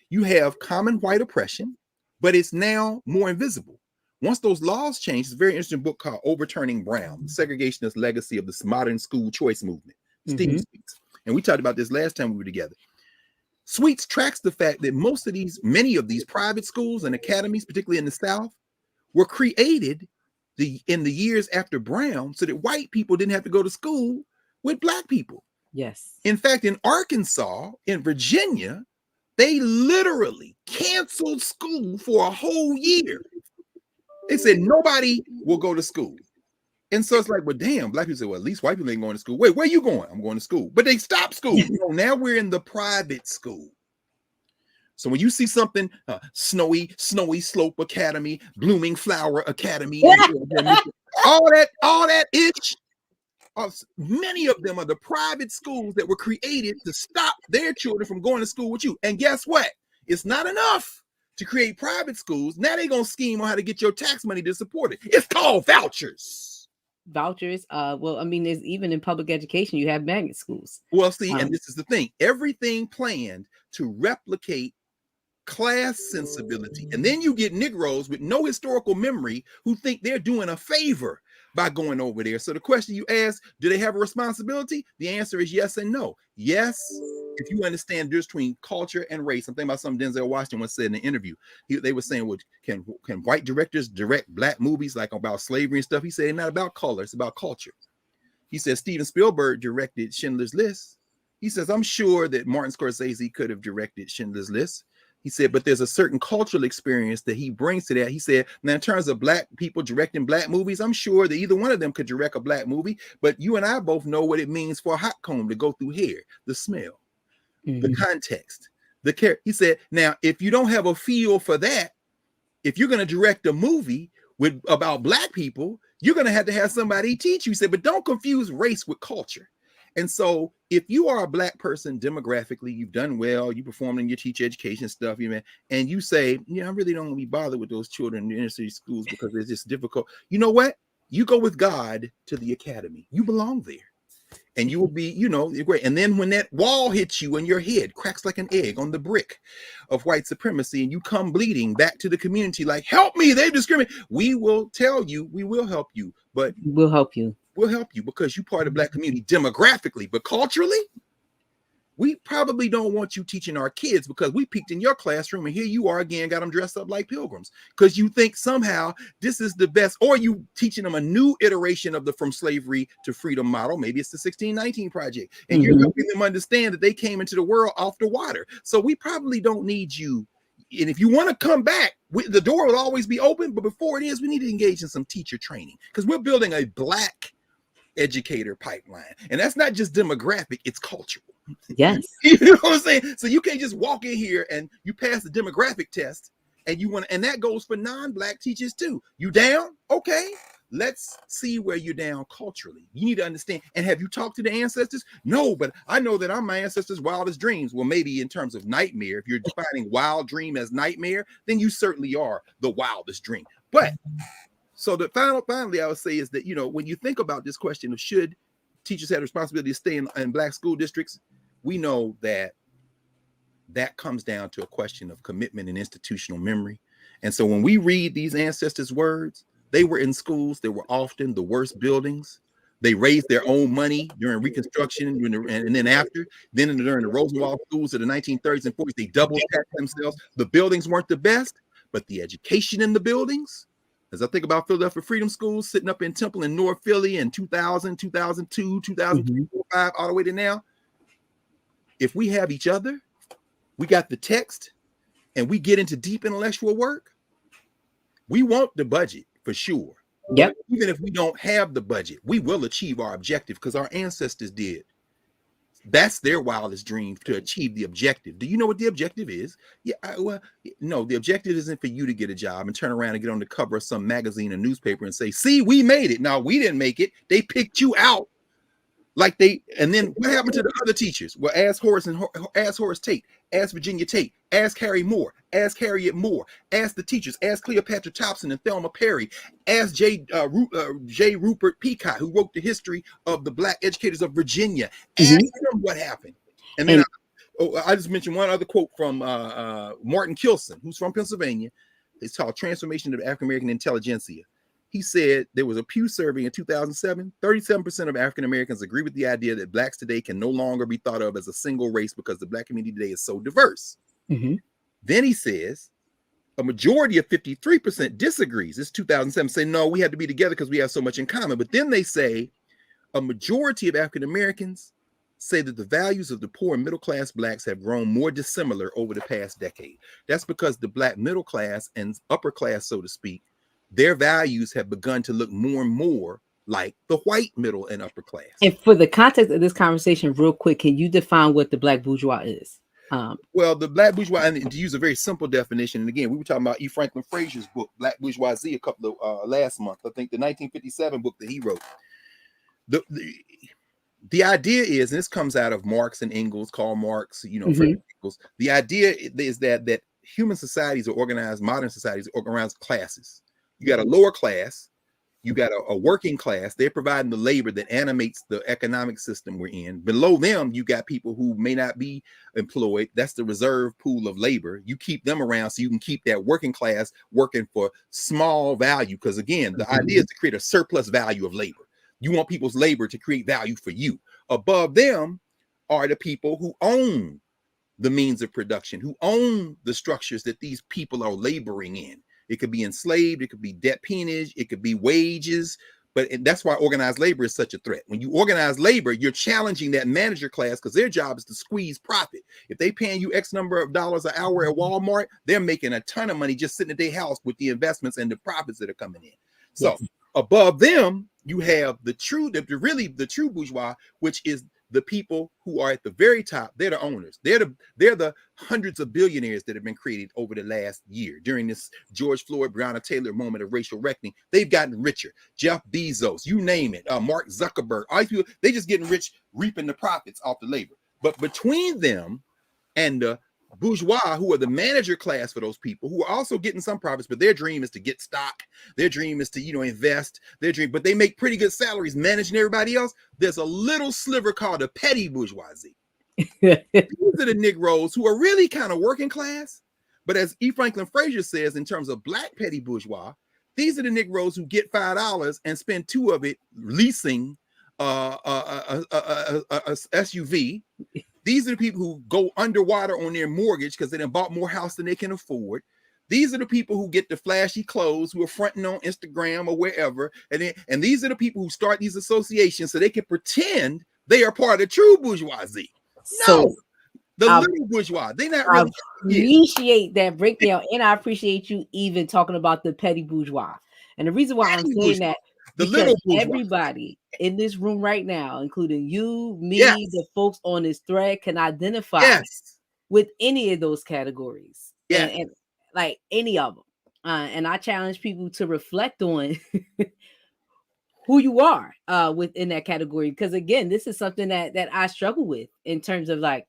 You have common white oppression, but it's now more invisible. Once those laws change, it's a very interesting book called Overturning Brown, the Segregationist Legacy of the Modern School Choice Movement. Steve Sweets. And we talked about this last time we were together. Sweets tracks the fact that many of these private schools and academies, particularly in the South, were created in the years after Brown so that white people didn't have to go to school with Black people. Yes. In fact, in Arkansas, in Virginia, they literally canceled school for a whole year. They said nobody will go to school. And so it's like, well, damn, Black people say, well, at least white people ain't going to school. Wait, where are you going? I'm going to school. But they stopped school. Now we're in the private school. So when you see something, Snowy Slope Academy, Blooming Flower Academy, all that itch, many of them are the private schools that were created to stop their children from going to school with you. And guess what? It's not enough to create private schools. Now they're going to scheme on how to get your tax money to support it. It's called vouchers. Well, I mean, there's even in public education, you have magnet schools. Well, see, and this is the thing. Everything planned to replicate class sensibility. And then you get Negroes with no historical memory who think they're doing a favor by going over there. So the question you ask, do they have a responsibility? The answer is yes and no. Yes, if you understand the difference between culture and race. I'm thinking about something Denzel Washington once said in an interview. They were saying, well, can white directors direct Black movies like about slavery and stuff? He said, it's not about color, it's about culture. He said Steven Spielberg directed Schindler's List. He says, I'm sure that Martin Scorsese could have directed Schindler's List. He said, but there's a certain cultural experience that he brings to that. He said, now in terms of Black people directing Black movies, I'm sure that either one of them could direct a Black movie, but you and I both know what it means for a hot comb to go through hair, the smell, the context, the care. He said, now, if you don't have a feel for that, if you're going to direct a movie about Black people, you're going to have somebody teach you. He said, but don't confuse race with culture. And so if you are a Black person demographically, you've done well, you performed in your teacher education stuff, you know, and you say, yeah, I really don't want to be bothered with those children in the inner city schools because it's just difficult. You know what? You go with God to the academy. You belong there. And you will be, you know, great. And then when that wall hits you in your head, cracks like an egg on the brick of white supremacy, and you come bleeding back to the community like, help me, they discriminate. We will tell you, we will help you, but we'll help you. We'll help you because you're part of the Black community demographically, but culturally, we probably don't want you teaching our kids because we peeked in your classroom and here you are again, got them dressed up like pilgrims because you think somehow this is the best, or you teaching them a new iteration of the From Slavery to Freedom model. Maybe it's the 1619 Project, and you're helping them understand that they came into the world off the water. So we probably don't need you. And if you want to come back, the door will always be open. But before it is, we need to engage in some teacher training because we're building a Black educator pipeline, and that's not just demographic, it's cultural. Yes. You know what I'm saying? So you can't just walk in here and you pass the demographic test and you want to, and that goes for non-Black teachers too. You down? Okay, let's see where you're down culturally. You need to understand. And have you talked to the ancestors? No, but I know that I'm my ancestors' wildest dreams. Well, maybe in terms of nightmare, if you're defining wild dream as nightmare, then you certainly are the wildest dream. But so the finally, I would say is that, you know, when you think about this question of should teachers have the responsibility to stay in Black school districts, we know that that comes down to a question of commitment and institutional memory. And so when we read these ancestors' words, they were in schools that were often the worst buildings. They raised their own money during Reconstruction and then after. Then during the Rosenwald schools of the 1930s and 40s, they double taxed themselves. The buildings weren't the best, but the education in the buildings, as I think about Philadelphia Freedom Schools sitting up in Temple in North Philly in 2000, 2002, 2003, 2005, all the way to now. If we have each other, we got the text, and we get into deep intellectual work, we want the budget for sure. Yep. But even if we don't have the budget, we will achieve our objective because our ancestors did. That's their wildest dream, to achieve the objective. Do you know what the objective is? Yeah, well, no, the objective isn't for you to get a job and turn around and get on the cover of some magazine or newspaper and say, see, we made it. No, we didn't make it. They picked you out. Like and then what happened to the other teachers? Well, ask Horace Tate, ask Virginia Tate, ask Harry Moore, ask Harriet Moore, ask the teachers, ask Cleopatra Thompson and Thelma Perry, ask J. Rupert Peacock, who wrote the history of the Black educators of Virginia. Ask them what happened. And then I just mentioned one other quote from Martin Kilson, who's from Pennsylvania. It's called Transformation of the African American Intelligentsia. He said there was a Pew survey in 2007. 37% of African Americans agree with the idea that Blacks today can no longer be thought of as a single race because the Black community today is so diverse. Then he says a majority of 53% disagrees. This is 2007, say, no, we have to be together because we have so much in common. But then they say a majority of African Americans say that the values of the poor and middle class Blacks have grown more dissimilar over the past decade. That's because the Black middle class and upper class, so to speak, their values have begun to look more and more like the white middle and upper class. And for the context of this conversation, real quick, can you define what the Black bourgeois is? Well, the Black bourgeois, and to use a very simple definition, and again, we were talking about E. Franklin Frazier's book, Black Bourgeoisie, a couple of last month. I think the 1957 book that he wrote. The idea is, and this comes out of Marx and Engels, Karl Marx, you know, Engels. The idea is that human societies are organized, modern societies are organized classes. You got a lower class, you got a working class. They're providing the labor that animates the economic system we're in. Below them, you got people who may not be employed. That's the reserve pool of labor. You keep them around so you can keep that working class working for small value. Because again, the idea is to create a surplus value of labor. You want people's labor to create value for you. Above them are the people who own the means of production, who own the structures that these people are laboring in. It could be enslaved, it could be debt peonage, it could be wages, but that's why organized labor is such a threat. When you organize labor, you're challenging that manager class because their job is to squeeze profit. If they paying you X number of dollars an hour at Walmart, they're making a ton of money just sitting at their house with the investments and the profits that are coming in. So above them, you have the true bourgeois, which is the people who are at the very top, they're the owners. They're the hundreds of billionaires that have been created over the last year during this George Floyd, Breonna Taylor moment of racial reckoning. They've gotten richer. Jeff Bezos, you name it, Mark Zuckerberg, all these people, they just getting rich, reaping the profits off the labor. But between them and the bourgeois, who are the manager class for those people, who are also getting some profits, but their dream is to get stock, their dream is to invest, their dream, but they make pretty good salaries managing everybody else. There's a little sliver called the petty bourgeoisie. These are the Negroes who are really kind of working class, but as E. Franklin Frazier says, in terms of black petty bourgeois, these are the Negroes who get $5 and spend $2 of it leasing a SUV. These are the people who go underwater on their mortgage because they done bought more house than they can afford. These are the people who get the flashy clothes, who are fronting on Instagram or wherever. And these are the people who start these associations so they can pretend they are part of the true bourgeoisie. No, the little bourgeois. They're not really. I appreciate that breakdown, and I appreciate you even talking about the petty bourgeois. And the reason why I'm saying that, the little bourgeois. Everybody in this room right now, including you, me, the folks on this thread, can identify with any of those categories. And like any of them. And I challenge people to reflect on who you are within that category. Because again, this is something that I struggle with in terms of like,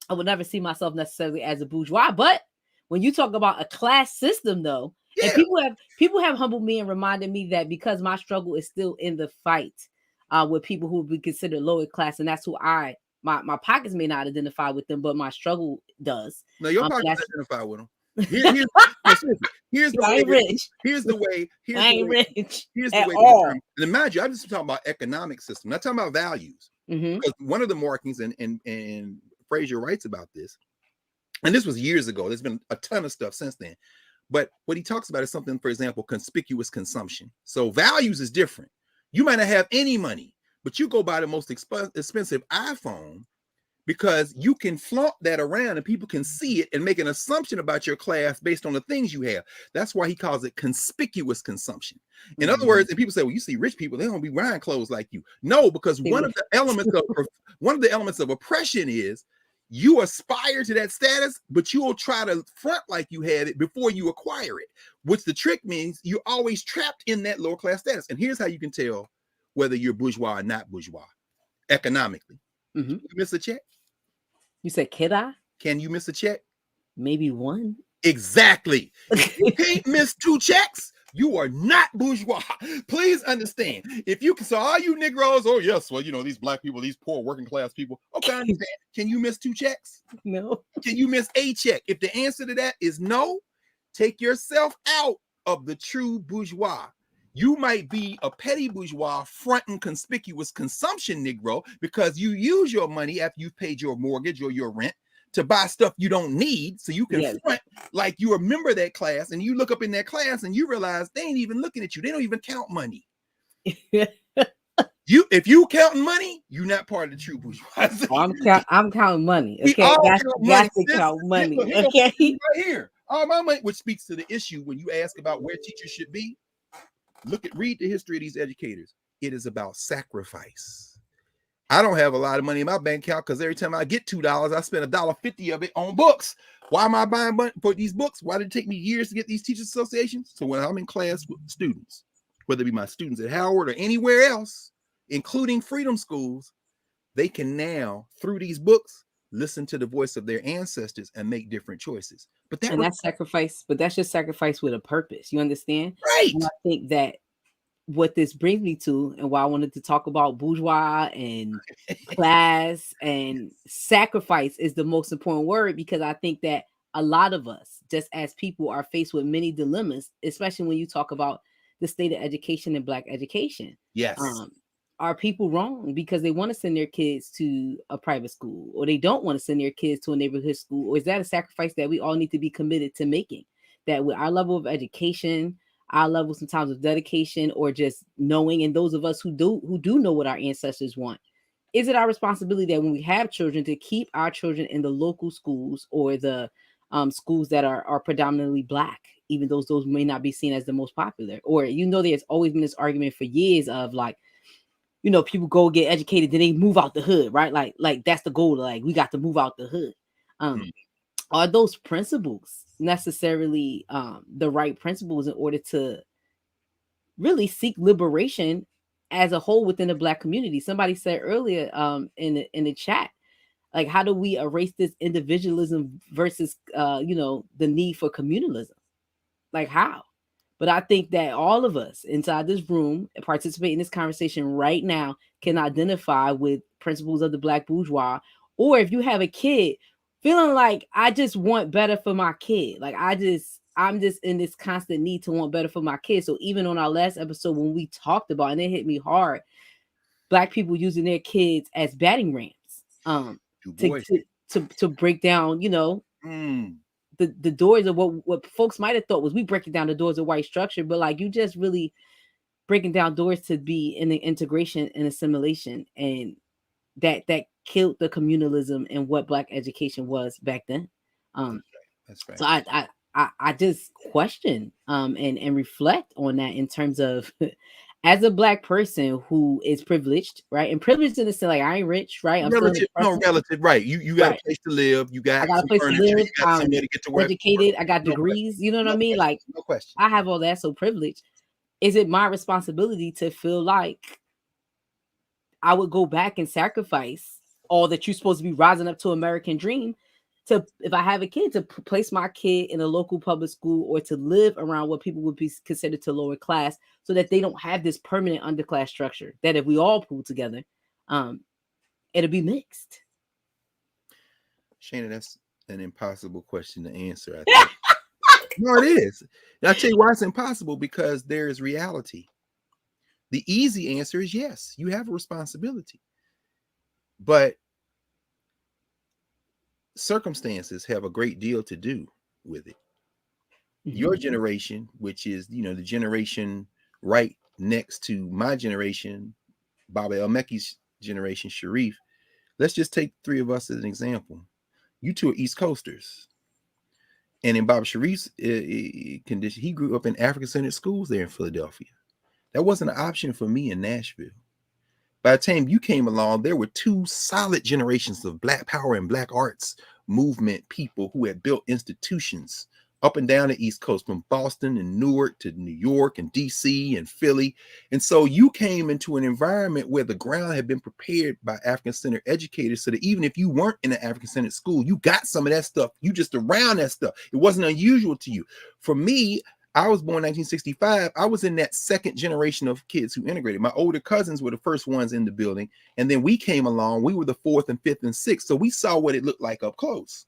I would never see myself necessarily as a bourgeois. But when you talk about a class system, though, and people have humbled me and reminded me that because my struggle is still in the fight with people who would be considered lower class, and that's who my pockets may not identify with them, but my struggle does. No, your pockets identify with them. Here's the way. And imagine, I'm just talking about economic system, not talking about values. Because one of the markings, and Frazier writes about this, and this was years ago. There's been a ton of stuff since then. But what he talks about is something, for example, conspicuous consumption. So values is different. You might not have any money, but you go buy the most expensive iPhone because you can flaunt that around and people can see it and make an assumption about your class based on the things you have. That's why he calls it conspicuous consumption. In other words, and people say, well, you see rich people, they don't be wearing clothes like you. No, because one of the elements of oppression is you aspire to that status, but you will try to front like you had it before you acquire it, which the trick means you're always trapped in that lower class status. And here's how you can tell whether you're bourgeois or not bourgeois economically. You miss a check? You said, can you miss a check? Maybe one. Exactly. If you can't miss 2 checks, you are not bourgeois. Please understand. If you can, so all you Negroes, oh yes, well, these black people, these poor working class people. Okay, I understand. Can you miss 2 checks? No. Can you miss a check? If the answer to that is no, take yourself out of the true bourgeois. You might be a petty bourgeois fronting conspicuous consumption Negro because you use your money after you've paid your mortgage or your rent to buy stuff you don't need, so you can front like you're a member of that class, and you look up in that class and you realize they ain't even looking at you. They don't even count money. If you counting money, you're not part of the true bourgeoisie. I'm counting money. Okay, got to count money. Okay, right here, all my money, which speaks to the issue when you ask about where teachers should be. Read the history of these educators. It is about sacrifice. I don't have a lot of money in my bank account because every time I get $2, I spend $1.50 of it on books. Why am I buying money for these books? Why did it take me years to get these teachers associations? So when I'm in class with students, whether it be my students at Howard or anywhere else, including freedom schools, they can now, through these books, listen to the voice of their ancestors and make different choices. That's sacrifice, but that's just sacrifice with a purpose. You understand? Right. And I think that what this brings me to, and why I wanted to talk about bourgeois and class and sacrifice, is the most important word, because I think that a lot of us, just as people, are faced with many dilemmas, especially when you talk about the state of education and Black education. Yes. Are people wrong because they want to send their kids to a private school, or they don't want to send their kids to a neighborhood school? Or is that a sacrifice that we all need to be committed to making? That with our level of education, our level sometimes of dedication, or just knowing, and those of us who do know what our ancestors want, is it our responsibility that when we have children, to keep our children in the local schools or the schools that are predominantly Black, even though those may not be seen as the most popular? Or, there's always been this argument for years of like, you know, people go get educated, then they move out the hood, right? Like that's the goal. Like we got to move out the hood. Mm. Are those principles necessarily the right principles in order to really seek liberation as a whole within the Black community? Somebody said earlier in the chat, like, how do we erase this individualism versus you know, the need for communalism? Like, how? But I think that all of us inside this room and participate in this conversation right now can identify with principles of the Black bourgeois. Or if you have a kid feeling like, I just want better for my kid, like I'm just in this constant need to want better for my kids. So even on our last episode when we talked about, and it hit me hard, Black people using their kids as batting rams, Du to Bois. to break down, you know, Mm. the doors of what folks might have thought was we breaking down the doors of white structure, but like you just really breaking down doors to be in the integration and assimilation, and that killed the communalism and what Black education was back then. Um, That's right. so I just question and reflect on that in terms of as a Black person who is privileged, right? And privileged in the sense, like, I ain't rich, right? I'm still in the Relative, no, process. relative, right. You got a Right. place to live, you I got got a some place to furniture, live. you got I'm somewhere to get to work. educated. I got No question. degrees. You know what I No mean? question. Like, No question. I have all that, so privileged. Is it my responsibility to feel like I would go back and sacrifice all that you're supposed to be rising up to American dream to, if I have a kid, to place my kid in a local public school or to live around what people would be considered to lower class, so that they don't have this permanent underclass structure that if we all pull together, um, it'll be mixed. Shana, that's an impossible question to answer, I think. No, it is. And I'll tell you why it's impossible, because there is reality. The easy answer is yes, you have a responsibility. But circumstances have a great deal to do with it. Your generation, which is, you know, the generation right next to my generation, Baba El Meki's generation, Sharif, let's just take three of us as an example. You two are East Coasters. And in Baba Sharif's condition, he grew up in African-centered schools there in Philadelphia. That wasn't an option for me in Nashville. By the time you came along, there were two solid generations of Black power and Black arts movement people who had built institutions up and down the East Coast, from Boston and Newark to New York and DC and Philly. And so you came into an environment where the ground had been prepared by African-centered educators, so that even if you weren't in an African-centered school, you got some of that stuff. You just around that stuff. It wasn't unusual to you. For me, I was born in 1965. I was in that second generation of kids who integrated. My older cousins were the first ones in the building. And then we came along. We were the fourth and fifth and sixth. So we saw what it looked like up close.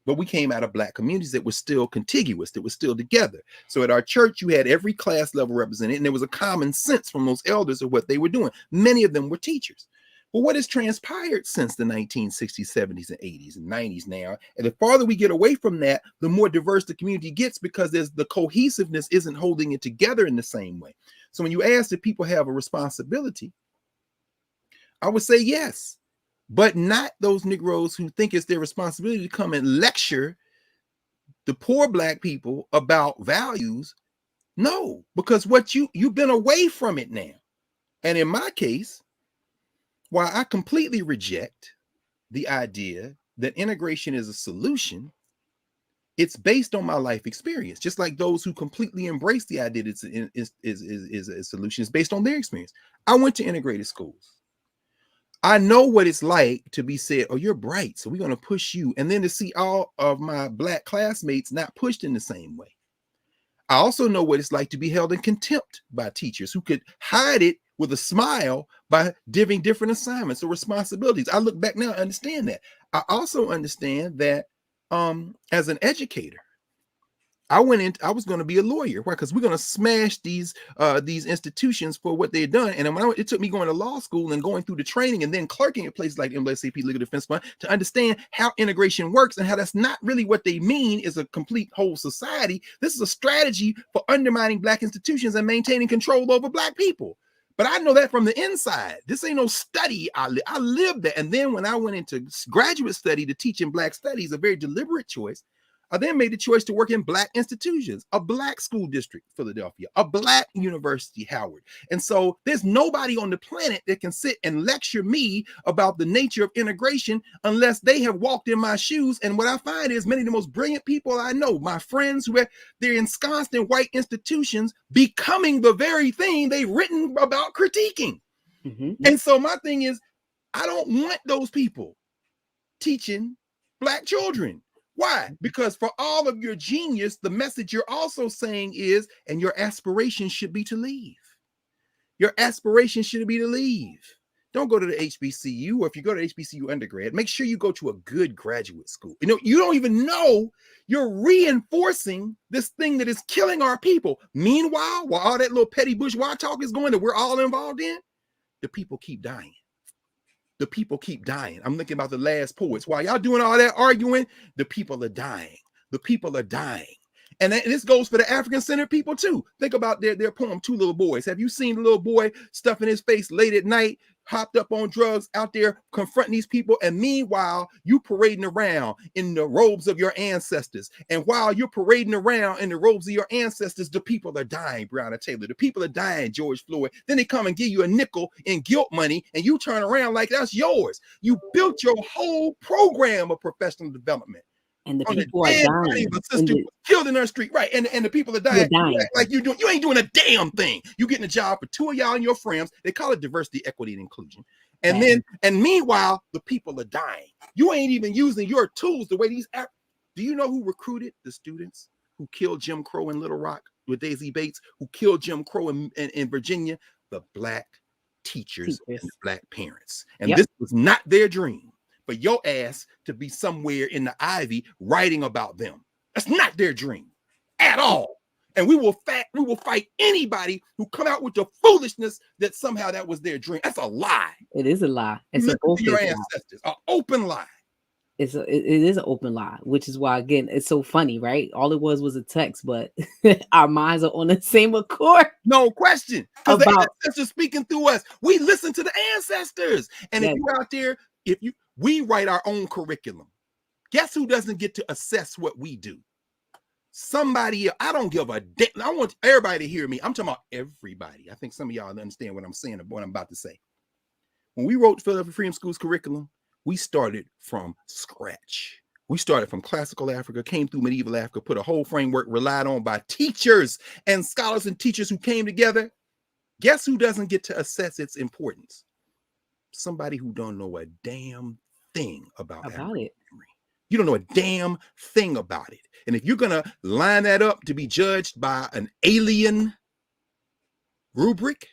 But we came out of Black communities that were still contiguous, that were still together. So at our church, you had every class level represented, and there was a common sense from those elders of what they were doing. Many of them were teachers. But what has transpired since the 1960s, 70s, and 80s and 90s now, and the farther we get away from that, the more diverse the community gets, because there's the cohesiveness isn't holding it together in the same way. So when you ask if people have a responsibility, I would say yes, but not those Negroes who think it's their responsibility to come and lecture the poor Black people about values. No, because what you've been away from it now. And in my case, while I completely reject the idea that integration is a solution, it's based on my life experience. Just like those who completely embrace the idea that is a solution, is based on their experience. I went to integrated schools. I know what it's like to be said, oh, you're bright, so we're going to push you. And then to see all of my Black classmates not pushed in the same way. I also know what it's like to be held in contempt by teachers who could hide it with a smile by giving different assignments or responsibilities. I look back now, I understand that. I also understand that as an educator, I was going to be a lawyer. Why? Because we're going to smash these institutions for what they've done. And it took me going to law school and going through the training and then clerking at places like NAACP Legal Defense Fund to understand how integration works and how that's not really what they mean is a complete whole society. This is a strategy for undermining Black institutions and maintaining control over Black people. But I know that from the inside. This ain't no study. I lived that. And then when I went into graduate study to teach in Black studies, a very deliberate choice, I then made the choice to work in Black institutions, a Black school district, Philadelphia, a Black university, Howard. And so there's nobody on the planet that can sit and lecture me about the nature of integration unless they have walked in my shoes. And what I find is many of the most brilliant people I know, my friends who they're ensconced in white institutions, becoming the very thing they've written about critiquing. Mm-hmm. And so my thing is, I don't want those people teaching Black children. Why? Because for all of your genius, the message you're also saying is, and your aspiration should be to leave. Your aspiration should be to leave. Don't go to the HBCU, or if you go to HBCU undergrad, make sure you go to a good graduate school. You know, you don't even know you're reinforcing this thing that is killing our people. Meanwhile, while all that little petty bourgeois talk is going that we're all involved in, the people keep dying. The people keep dying. I'm thinking about the last poets. While y'all doing all that arguing, the people are dying. The people are dying. And this goes for the African-centered people too. Think about their poem, Two Little Boys. Have you seen the little boy stuffing his face late at night, hopped up on drugs, out there confronting these people? And meanwhile, you parading around in the robes of your ancestors. And while you're parading around in the robes of your ancestors, the people are dying, Breonna Taylor. The people are dying, George Floyd. Then they come and give you a nickel in guilt money, and you turn around like that's yours. You built your whole program of professional development. And the people are dying. A sister was killed in her street, right? And the people are dying. Like you ain't doing a damn thing. You getting a job for two of y'all and your friends. They call it diversity, equity, and inclusion. And meanwhile, the people are dying. You ain't even using your tools the way these. Do you know who recruited the students who killed Jim Crow in Little Rock with Daisy Bates? Who killed Jim Crow in Virginia? The Black teachers and the Black parents. And this was not their dream. For your ass to be somewhere in the ivy writing about them. That's not their dream at all. And we will fight anybody who come out with the foolishness that somehow that was their dream. That's a lie. It is a lie. It's your ancestors, an open lie. It is an open lie, which is why, again, it's so funny, right? All it was a text, but our minds are on the same accord. No question. Because the ancestors speaking through us. We listen to the ancestors. And if you're out there, we write our own curriculum. Guess who doesn't get to assess what we do? Somebody. I don't give a damn. I want everybody to hear me. I'm talking about everybody. I think some of y'all understand what I'm saying, what I'm about to say. When we wrote Philadelphia Freedom School's curriculum, we started from scratch. We started from classical Africa, came through medieval Africa, put a whole framework relied on by teachers and scholars and teachers who came together. Guess who doesn't get to assess its importance? Somebody who don't know a damn thing about it. You don't know a damn thing about it. And if you're going to line that up to be judged by an alien rubric,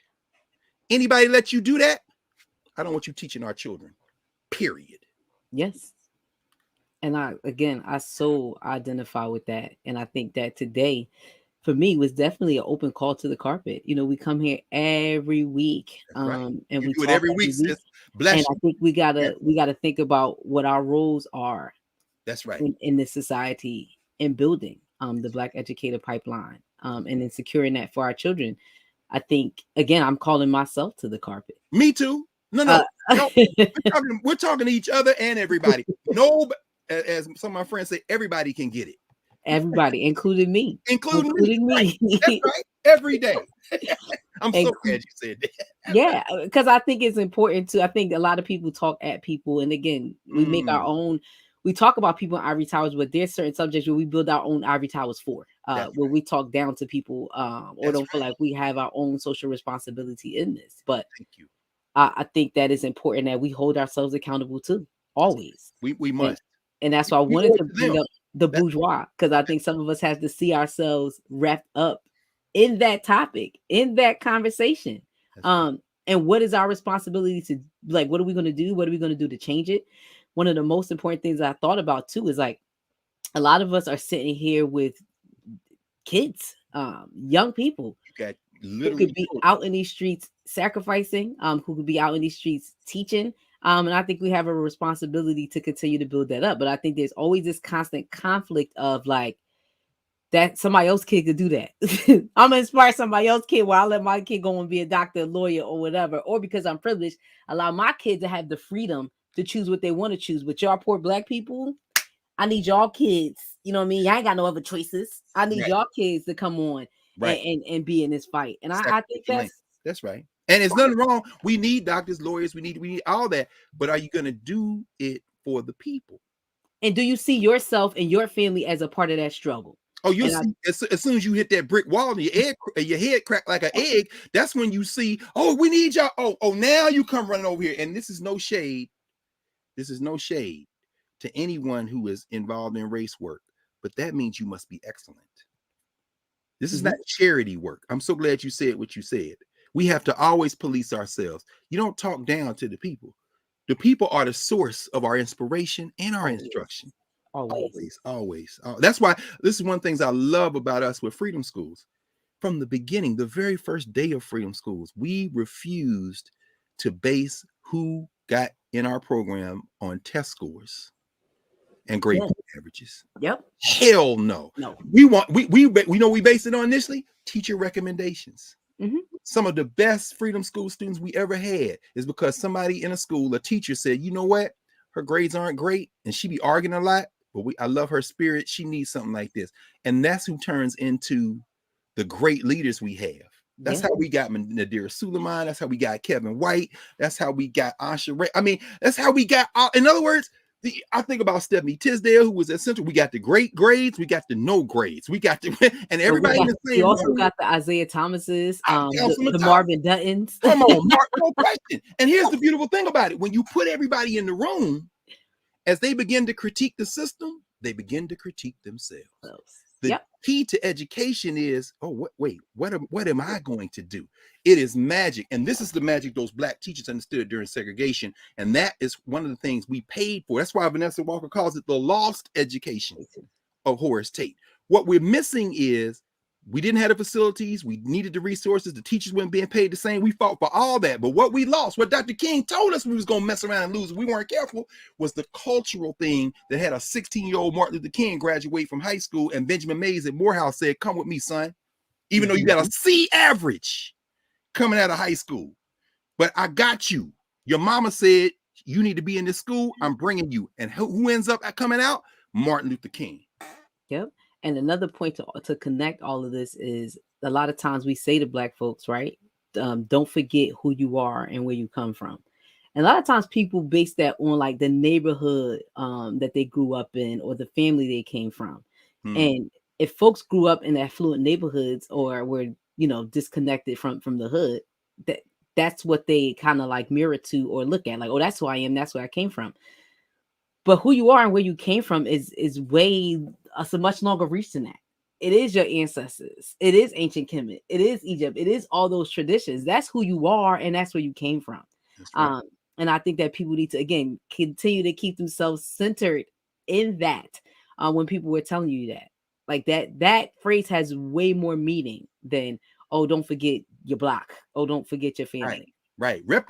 anybody let you do that? I don't want you teaching our children, period. Yes. And I so identify with that. And I think that today, for me, was definitely an open call to the carpet. You know, we come here every week, and we do it every week. And I think we gotta think about what our roles are. That's right. In this society, in building the Black educator pipeline, and in securing that for our children. I think, again, I'm calling myself to the carpet. Me too. No. We're talking to each other and everybody. No, as some of my friends say, everybody can get it. Everybody, including me. Including me. Right. That's right. Every day. I'm so glad you said that. Yeah, because I think it's important to. I think a lot of people talk at people, and again, we make our own. We talk about people in ivory towers, but there's certain subjects where we build our own ivory towers for, where we talk down to people, or don't feel like we have our own social responsibility in this. But thank you. I think that is important that we hold ourselves accountable too, always. We must. And that's why I wanted to bring up the bourgeois, because I think some of us have to see ourselves wrapped up in that topic, in that conversation. And what is our responsibility to, like, what are we going to do? What are we going to do to change it? One of the most important things I thought about too is, like, a lot of us are sitting here with kids, young people who could be out in these streets sacrificing, who could be out in these streets teaching. And I think we have a responsibility to continue to build that up. But I think there's always this constant conflict of, like, that somebody else's kid could do that. I'm gonna inspire somebody else's kid while I let my kid go and be a doctor, a lawyer, or whatever. Or because I'm privileged, allow my kid to have the freedom to choose what they want to choose. But y'all poor Black people, I need y'all kids, you know what I mean? Y'all ain't got no other choices. I need Right. y'all kids to come on Right. and be in this fight. And I think Sacrifice your land. That's right. And it's nothing wrong. We need doctors, lawyers. We need all that. But are you going to do it for the people? and do you see yourself and your family as a part of that struggle? Oh, you'll And I, see as soon as you hit that brick wall and your head cracked like an egg. That's when you see. Oh, we need y'all. Oh, now you come running over here. And this is no shade. This is no shade to anyone who is involved in race work. But that means you must be excellent. This is not charity work. I'm so glad you said what you said. We have to always police ourselves. You don't talk down to the people. The people are the source of our inspiration and our instruction. Always. That's why this is one of the things I love about us with Freedom Schools. From the beginning, the very first day of Freedom Schools, we refused to base who got in our program on test scores and grade point averages. Yep. Hell no. No. We know we base it on initially teacher recommendations. Some of the best Freedom School students we ever had is because somebody in a school, a teacher said, you know what? Her grades aren't great and she be arguing a lot, but I love her spirit. She needs something like this. And that's who turns into the great leaders we have. That's how we got Nadir Suleiman. That's how we got Kevin White. That's how we got Asha Ray. I mean, that's how we got, in other words, I think about Stephanie Tisdale, who was at Central. We got the great grades, we got the no grades, we got the and everybody in the same. We also got the Isaiah Thomases, the Marvin Duttons. Come on, Mark, no question. And here's the beautiful thing about it: when you put everybody in the room, as they begin to critique the system, they begin to critique themselves. The key to education is, what am I going to do? It is magic. And this is the magic those Black teachers understood during segregation. And that is one of the things we paid for. That's why Vanessa Walker calls it the lost education of Horace Tate. What we're missing is we didn't have the facilities. We needed the resources. The teachers weren't being paid the same. We fought for all that. But what we lost, what Dr. King told us we was going to mess around and lose if we weren't careful, was the cultural thing that had a 16-year-old Martin Luther King graduate from high school, and Benjamin Mays at Morehouse said, come with me, son. Even though you got a C average coming out of high school. But I got you. Your mama said, you need to be in this school. I'm bringing you. And who ends up coming out? Martin Luther King. Yep. And another point to connect all of this is a lot of times we say to Black folks, right? Don't forget who you are and where you come from. And a lot of times people base that on like the neighborhood that they grew up in or the family they came from. And if folks grew up in affluent neighborhoods or were, disconnected from the hood, that's what they kind of like mirror to or look at, like, oh, that's who I am. That's where I came from. But who you are and where you came from is way a much longer reach than that. It is your ancestors. It is ancient Kemet. It is Egypt. It is all those traditions. That's who you are, and that's where you came from. Right. And I think that people need to, again, continue to keep themselves centered in that when people were telling you that. Like that phrase has way more meaning than, oh, don't forget your block. Oh, don't forget your family. Right. Rep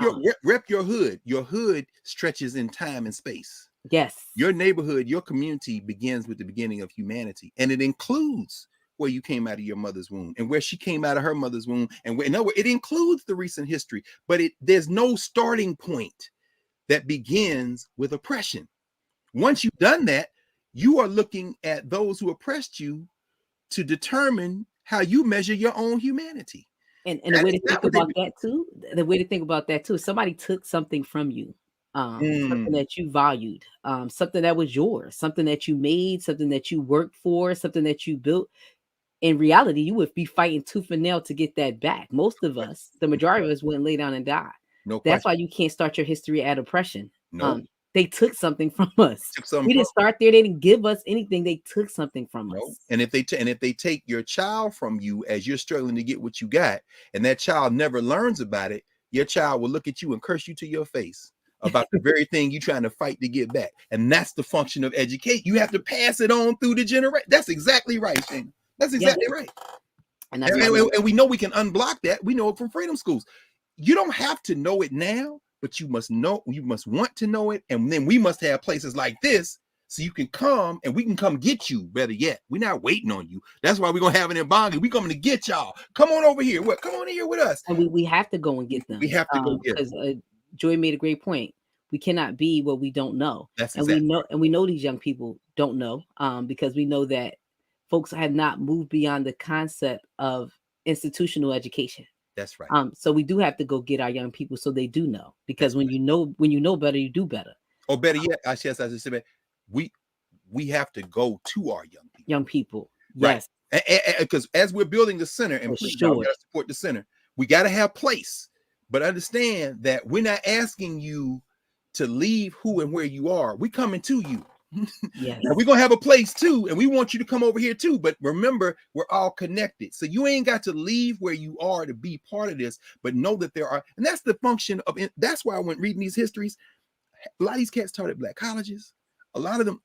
your hood. Your hood stretches in time and space. Yes. Your neighborhood, your community begins with the beginning of humanity. And it includes where you came out of your mother's womb and where she came out of her mother's womb. And it includes the recent history, but there's no starting point that begins with oppression. Once you've done that, you are looking at those who oppressed you to determine how you measure your own humanity. And the way to think about that too, is somebody took something from you. Something that you valued, something that was yours, something that you made, something that you worked for, something that you built. In reality, you would be fighting tooth and nail to get that back. Most of us, the majority of us, wouldn't lay down and die. That's why you can't start your history at oppression. They took something from us. We didn't start there. They didn't give us anything. They took something from us. And if they take your child from you as you're struggling to get what you got, and that child never learns about it, your child will look at you and curse you to your face about the very thing you're trying to fight to get back. And that's the function of educate. You have to pass it on through the generation. That's exactly right, Shane. That's exactly right. And we know we can unblock that. We know it from Freedom Schools. You don't have to know it now, but you must want to know it. And then we must have places like this so you can come and we can come get you. Better yet, we're not waiting on you. That's why we're going to have it in Bongi. We're coming to get y'all. Come on over here. Come on here with us. And we have to go and get them. We have to go get them. Joy made a great point. We cannot be what we don't know. That's And we exactly know, right. and we know these young people don't know, because we know that folks have not moved beyond the concept of institutional education. That's right. So we do have to go get our young people so they do know, because That's when right. you know better, you do better. Or better yet, I just said, we have to go to our young people. Young people, Right. yes, Because as we're building the center, and for please, y'all, we sure. got to support the center. We got to have place, but understand that we're not asking you to leave who and where you are. We coming to you. Yes, Now we're gonna have a place too, and we want you to come over here too. But remember, we're all connected. So you ain't got to leave where you are to be part of this, but know that there are, and that's the function of it. That's why I went reading these histories. A lot of these cats taught at black colleges. A lot of them,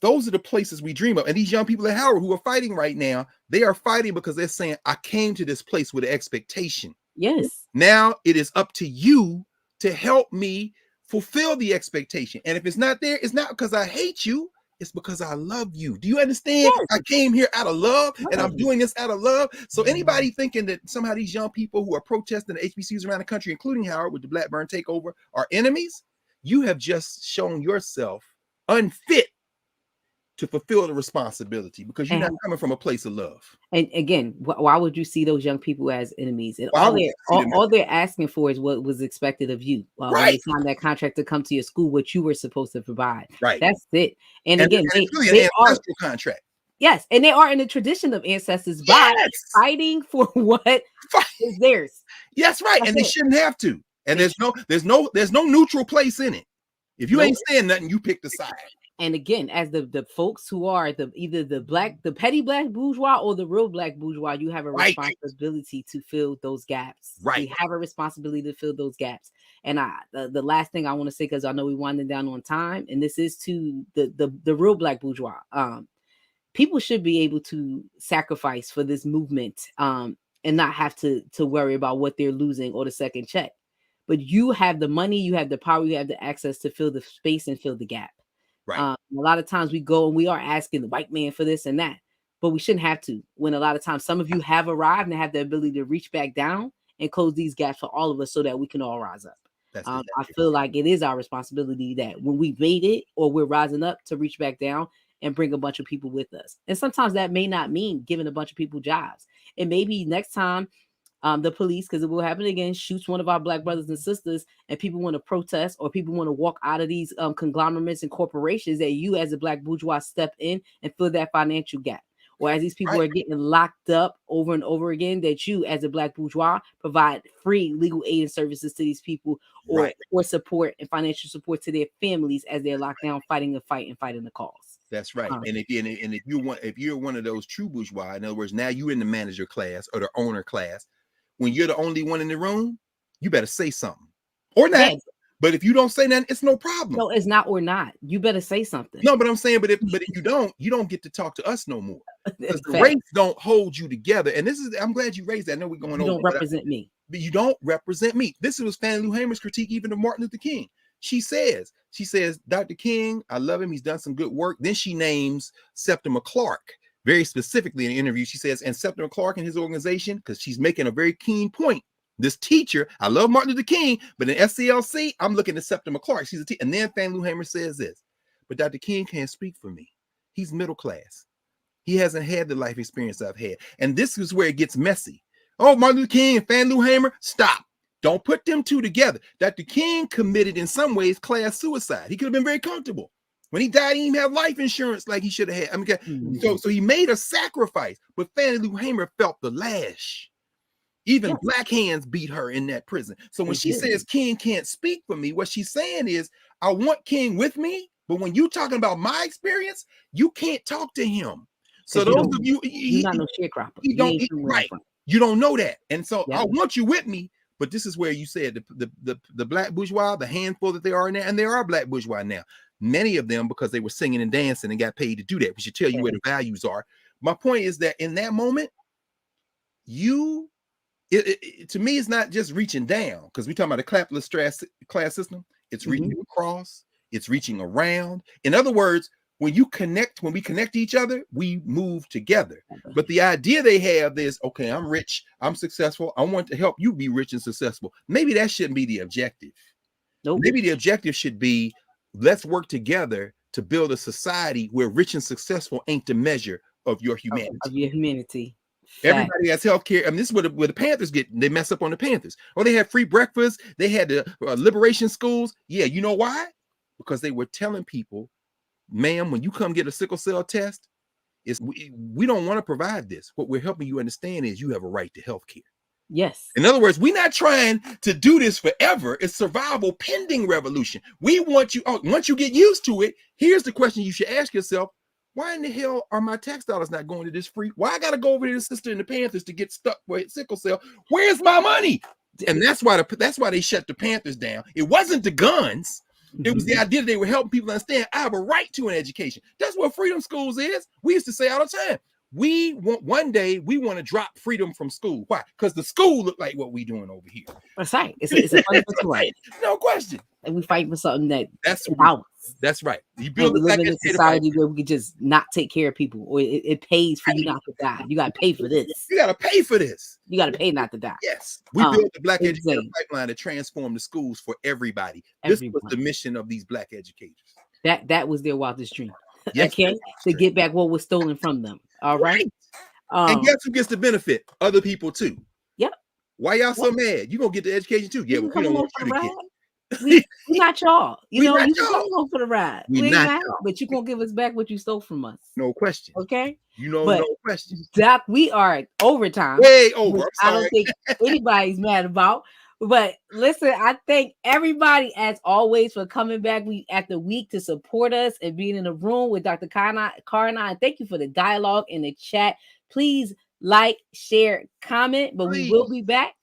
those are the places we dream of. And these young people at Howard who are fighting right now, they are fighting because they're saying, I came to this place with an expectation. yes. Now it is up to you to help me fulfill the expectation. And if it's not there, it's not because I hate you, it's because I love you. Do you understand? Yes. I came here out of love, and I'm Love. doing this out of love. So anybody thinking that somehow these young people who are protesting the HBCUs around the country, including Howard with the Blackburn takeover, are enemies, you have just shown yourself unfit to fulfill the responsibility, because you're not coming from a place of love. And again, why would you see those young people as enemies? And Why would you see them all they're asking for is what was expected of you. When they right, signed that contract to come to your school, what you were supposed to provide. right? That's it. And And again, it's really they an are, ancestral contract. yes, and they are in the tradition of ancestors by Yes, fighting for what is theirs. yes, right. That's And they it. shouldn't have to. And there's no neutral place in it. If you Nope. ain't saying nothing, you pick the side. And again, as the folks who are either the petty black bourgeois or the real black bourgeois, you have a Right. responsibility to fill those gaps. Right. We have a responsibility to fill those gaps. And the last thing I want to say, because I know we're winding down on time, and this is to the real black bourgeois. People should be able to sacrifice for this movement, and not have to worry about what they're losing or the second check. But you have the money, you have the power, you have the access to fill the space and fill the gap. Right. A lot of times we go and we are asking the white man for this and that, but we shouldn't have to. When a lot of times some of you have arrived and have the ability to reach back down and close these gaps for all of us so that we can all rise up. That's I feel like it is our responsibility that when we made it or we're rising up, to reach back down and bring a bunch of people with us. And sometimes that may not mean giving a bunch of people jobs. And maybe next time the police, because it will happen again, shoots one of our black brothers and sisters, and people want to protest or people want to walk out of these conglomerates and corporations, that you as a black bourgeois step in and fill that financial gap. Or as these people Right. are getting locked up over and over again, that you as a black bourgeois provide free legal aid and services to these people, or, Right. or support and financial support to their families as they're locked down, fighting the fight and fighting the cause. That's right. And if you're one of those true bourgeois, in other words, now you're in the manager class or the owner class, when you're the only one in the room, you better say something or not. Yes. But if you don't say nothing, it's no problem. No, it's not or not. You better say something. No, but I'm saying, but if you don't get to talk to us no more, because the race don't hold you together. And I'm glad you raised that. I know we're going over. You don't represent me. But you don't represent me. This was Fannie Lou Hamer's critique even of Martin Luther King. She says, Dr. King, I love him. He's done some good work. Then she names Septima Clark very specifically in an interview. She says, and Septima Clark and his organization, because she's making a very keen point. This teacher, I love Martin Luther King, but in SCLC, I'm looking at Septima Clark. She's a teacher. And then Fannie Lou Hamer says this, but Dr. King can't speak for me. He's middle class. He hasn't had the life experience I've had. And this is where it gets messy. Oh, Martin Luther King and Fannie Lou Hamer, stop. Don't put them two together. Dr. King committed, in some ways, class suicide. He could have been very comfortable. When he died, he didn't even have life insurance like he should have had. I mean, so he made a sacrifice, but Fannie Lou Hamer felt the lash. Even black hands beat her in that prison. So when she says King can't speak for me, what she's saying is, I want King with me, but when you're talking about my experience, you can't talk to him. So those of you, you're not no sharecropper. You don't know that. And so I want you with me. But this is where you said the black bourgeois, the handful that they are now, and there are black bourgeois now. Many of them, because they were singing and dancing and got paid to do that. We should tell you where the values are. My point is that in that moment, to me, it's not just reaching down, because we're talking about a clapless class system. It's reaching across. It's reaching around. In other words, when we connect to each other, we move together. But the idea they have is, okay, I'm rich, I'm successful, I want to help you be rich and successful. Maybe that shouldn't be the objective. Nope. Maybe the objective should be, let's work together to build a society where rich and successful ain't the measure of your humanity. Of your humanity. Everybody has health care. I mean, this is where the Panthers get, they mess up on the Panthers. Oh, they had free breakfast. They had the liberation schools. Yeah, you know why? Because they were telling people, ma'am, when you come get a sickle cell test, we don't want to provide this. What we're helping you understand is you have a right to health care. Yes. In other words, we're not trying to do this forever. It's survival pending revolution. We want you, once you get used to it, here's the question you should ask yourself. Why in the hell are my tax dollars not going to this free? Why I got to go over to the sister in the Panthers to get stuck with sickle cell? Where's my money? And that's why they shut the Panthers down. It wasn't the guns. It was the idea that they were helping people understand I have a right to an education. That's what freedom schools is. We used to say all the time, we want one day we want to drop freedom from school. Why? Because the school look like what we doing over here. That's right. It's a fundamental right. No question. And we fight for something that's right. You build we live in a society where we can just not take care of people, or it pays for you not to die. You got to pay for this. You got to pay for this. You got to pay not to die. Yes. We built the Black Educator Pipeline to transform the schools for everybody. This was the mission of these Black educators. That was their wildest dream. Yes, okay, to get back what was stolen from them. All right. And guess who gets the benefit? Other people too. Yep. Why y'all so mad? You gonna get the education too? Yeah, but we don't want you to get. We not y'all. You know, you can go for the ride. We not, but you gonna give us back what you stole from us. No question. Okay. You know, no question. Doc, we are overtime. Way over. I don't think anybody's mad about. But listen, I thank everybody as always for coming back at the week to support us and being in the room with Dr. Carr and I. And thank you for the dialogue in the chat. Please like, share, comment. But we will be back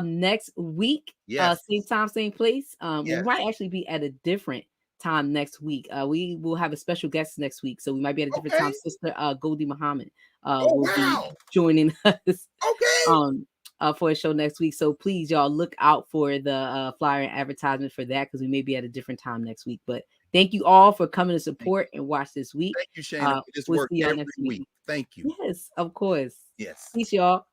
next week. Yes. Same time, same place. We might actually be at a different time next week. We will have a special guest next week, so we might be at a different time. Sister Goldie Muhammad will be joining us. Okay. For a show next week. So please, y'all, look out for the flyer and advertisement for that, because we may be at a different time next week. But thank you all for coming to support and watch this week. Thank you, Shana. We'll see y'all next week. Thank you. Yes, of course. Yes. Peace, y'all.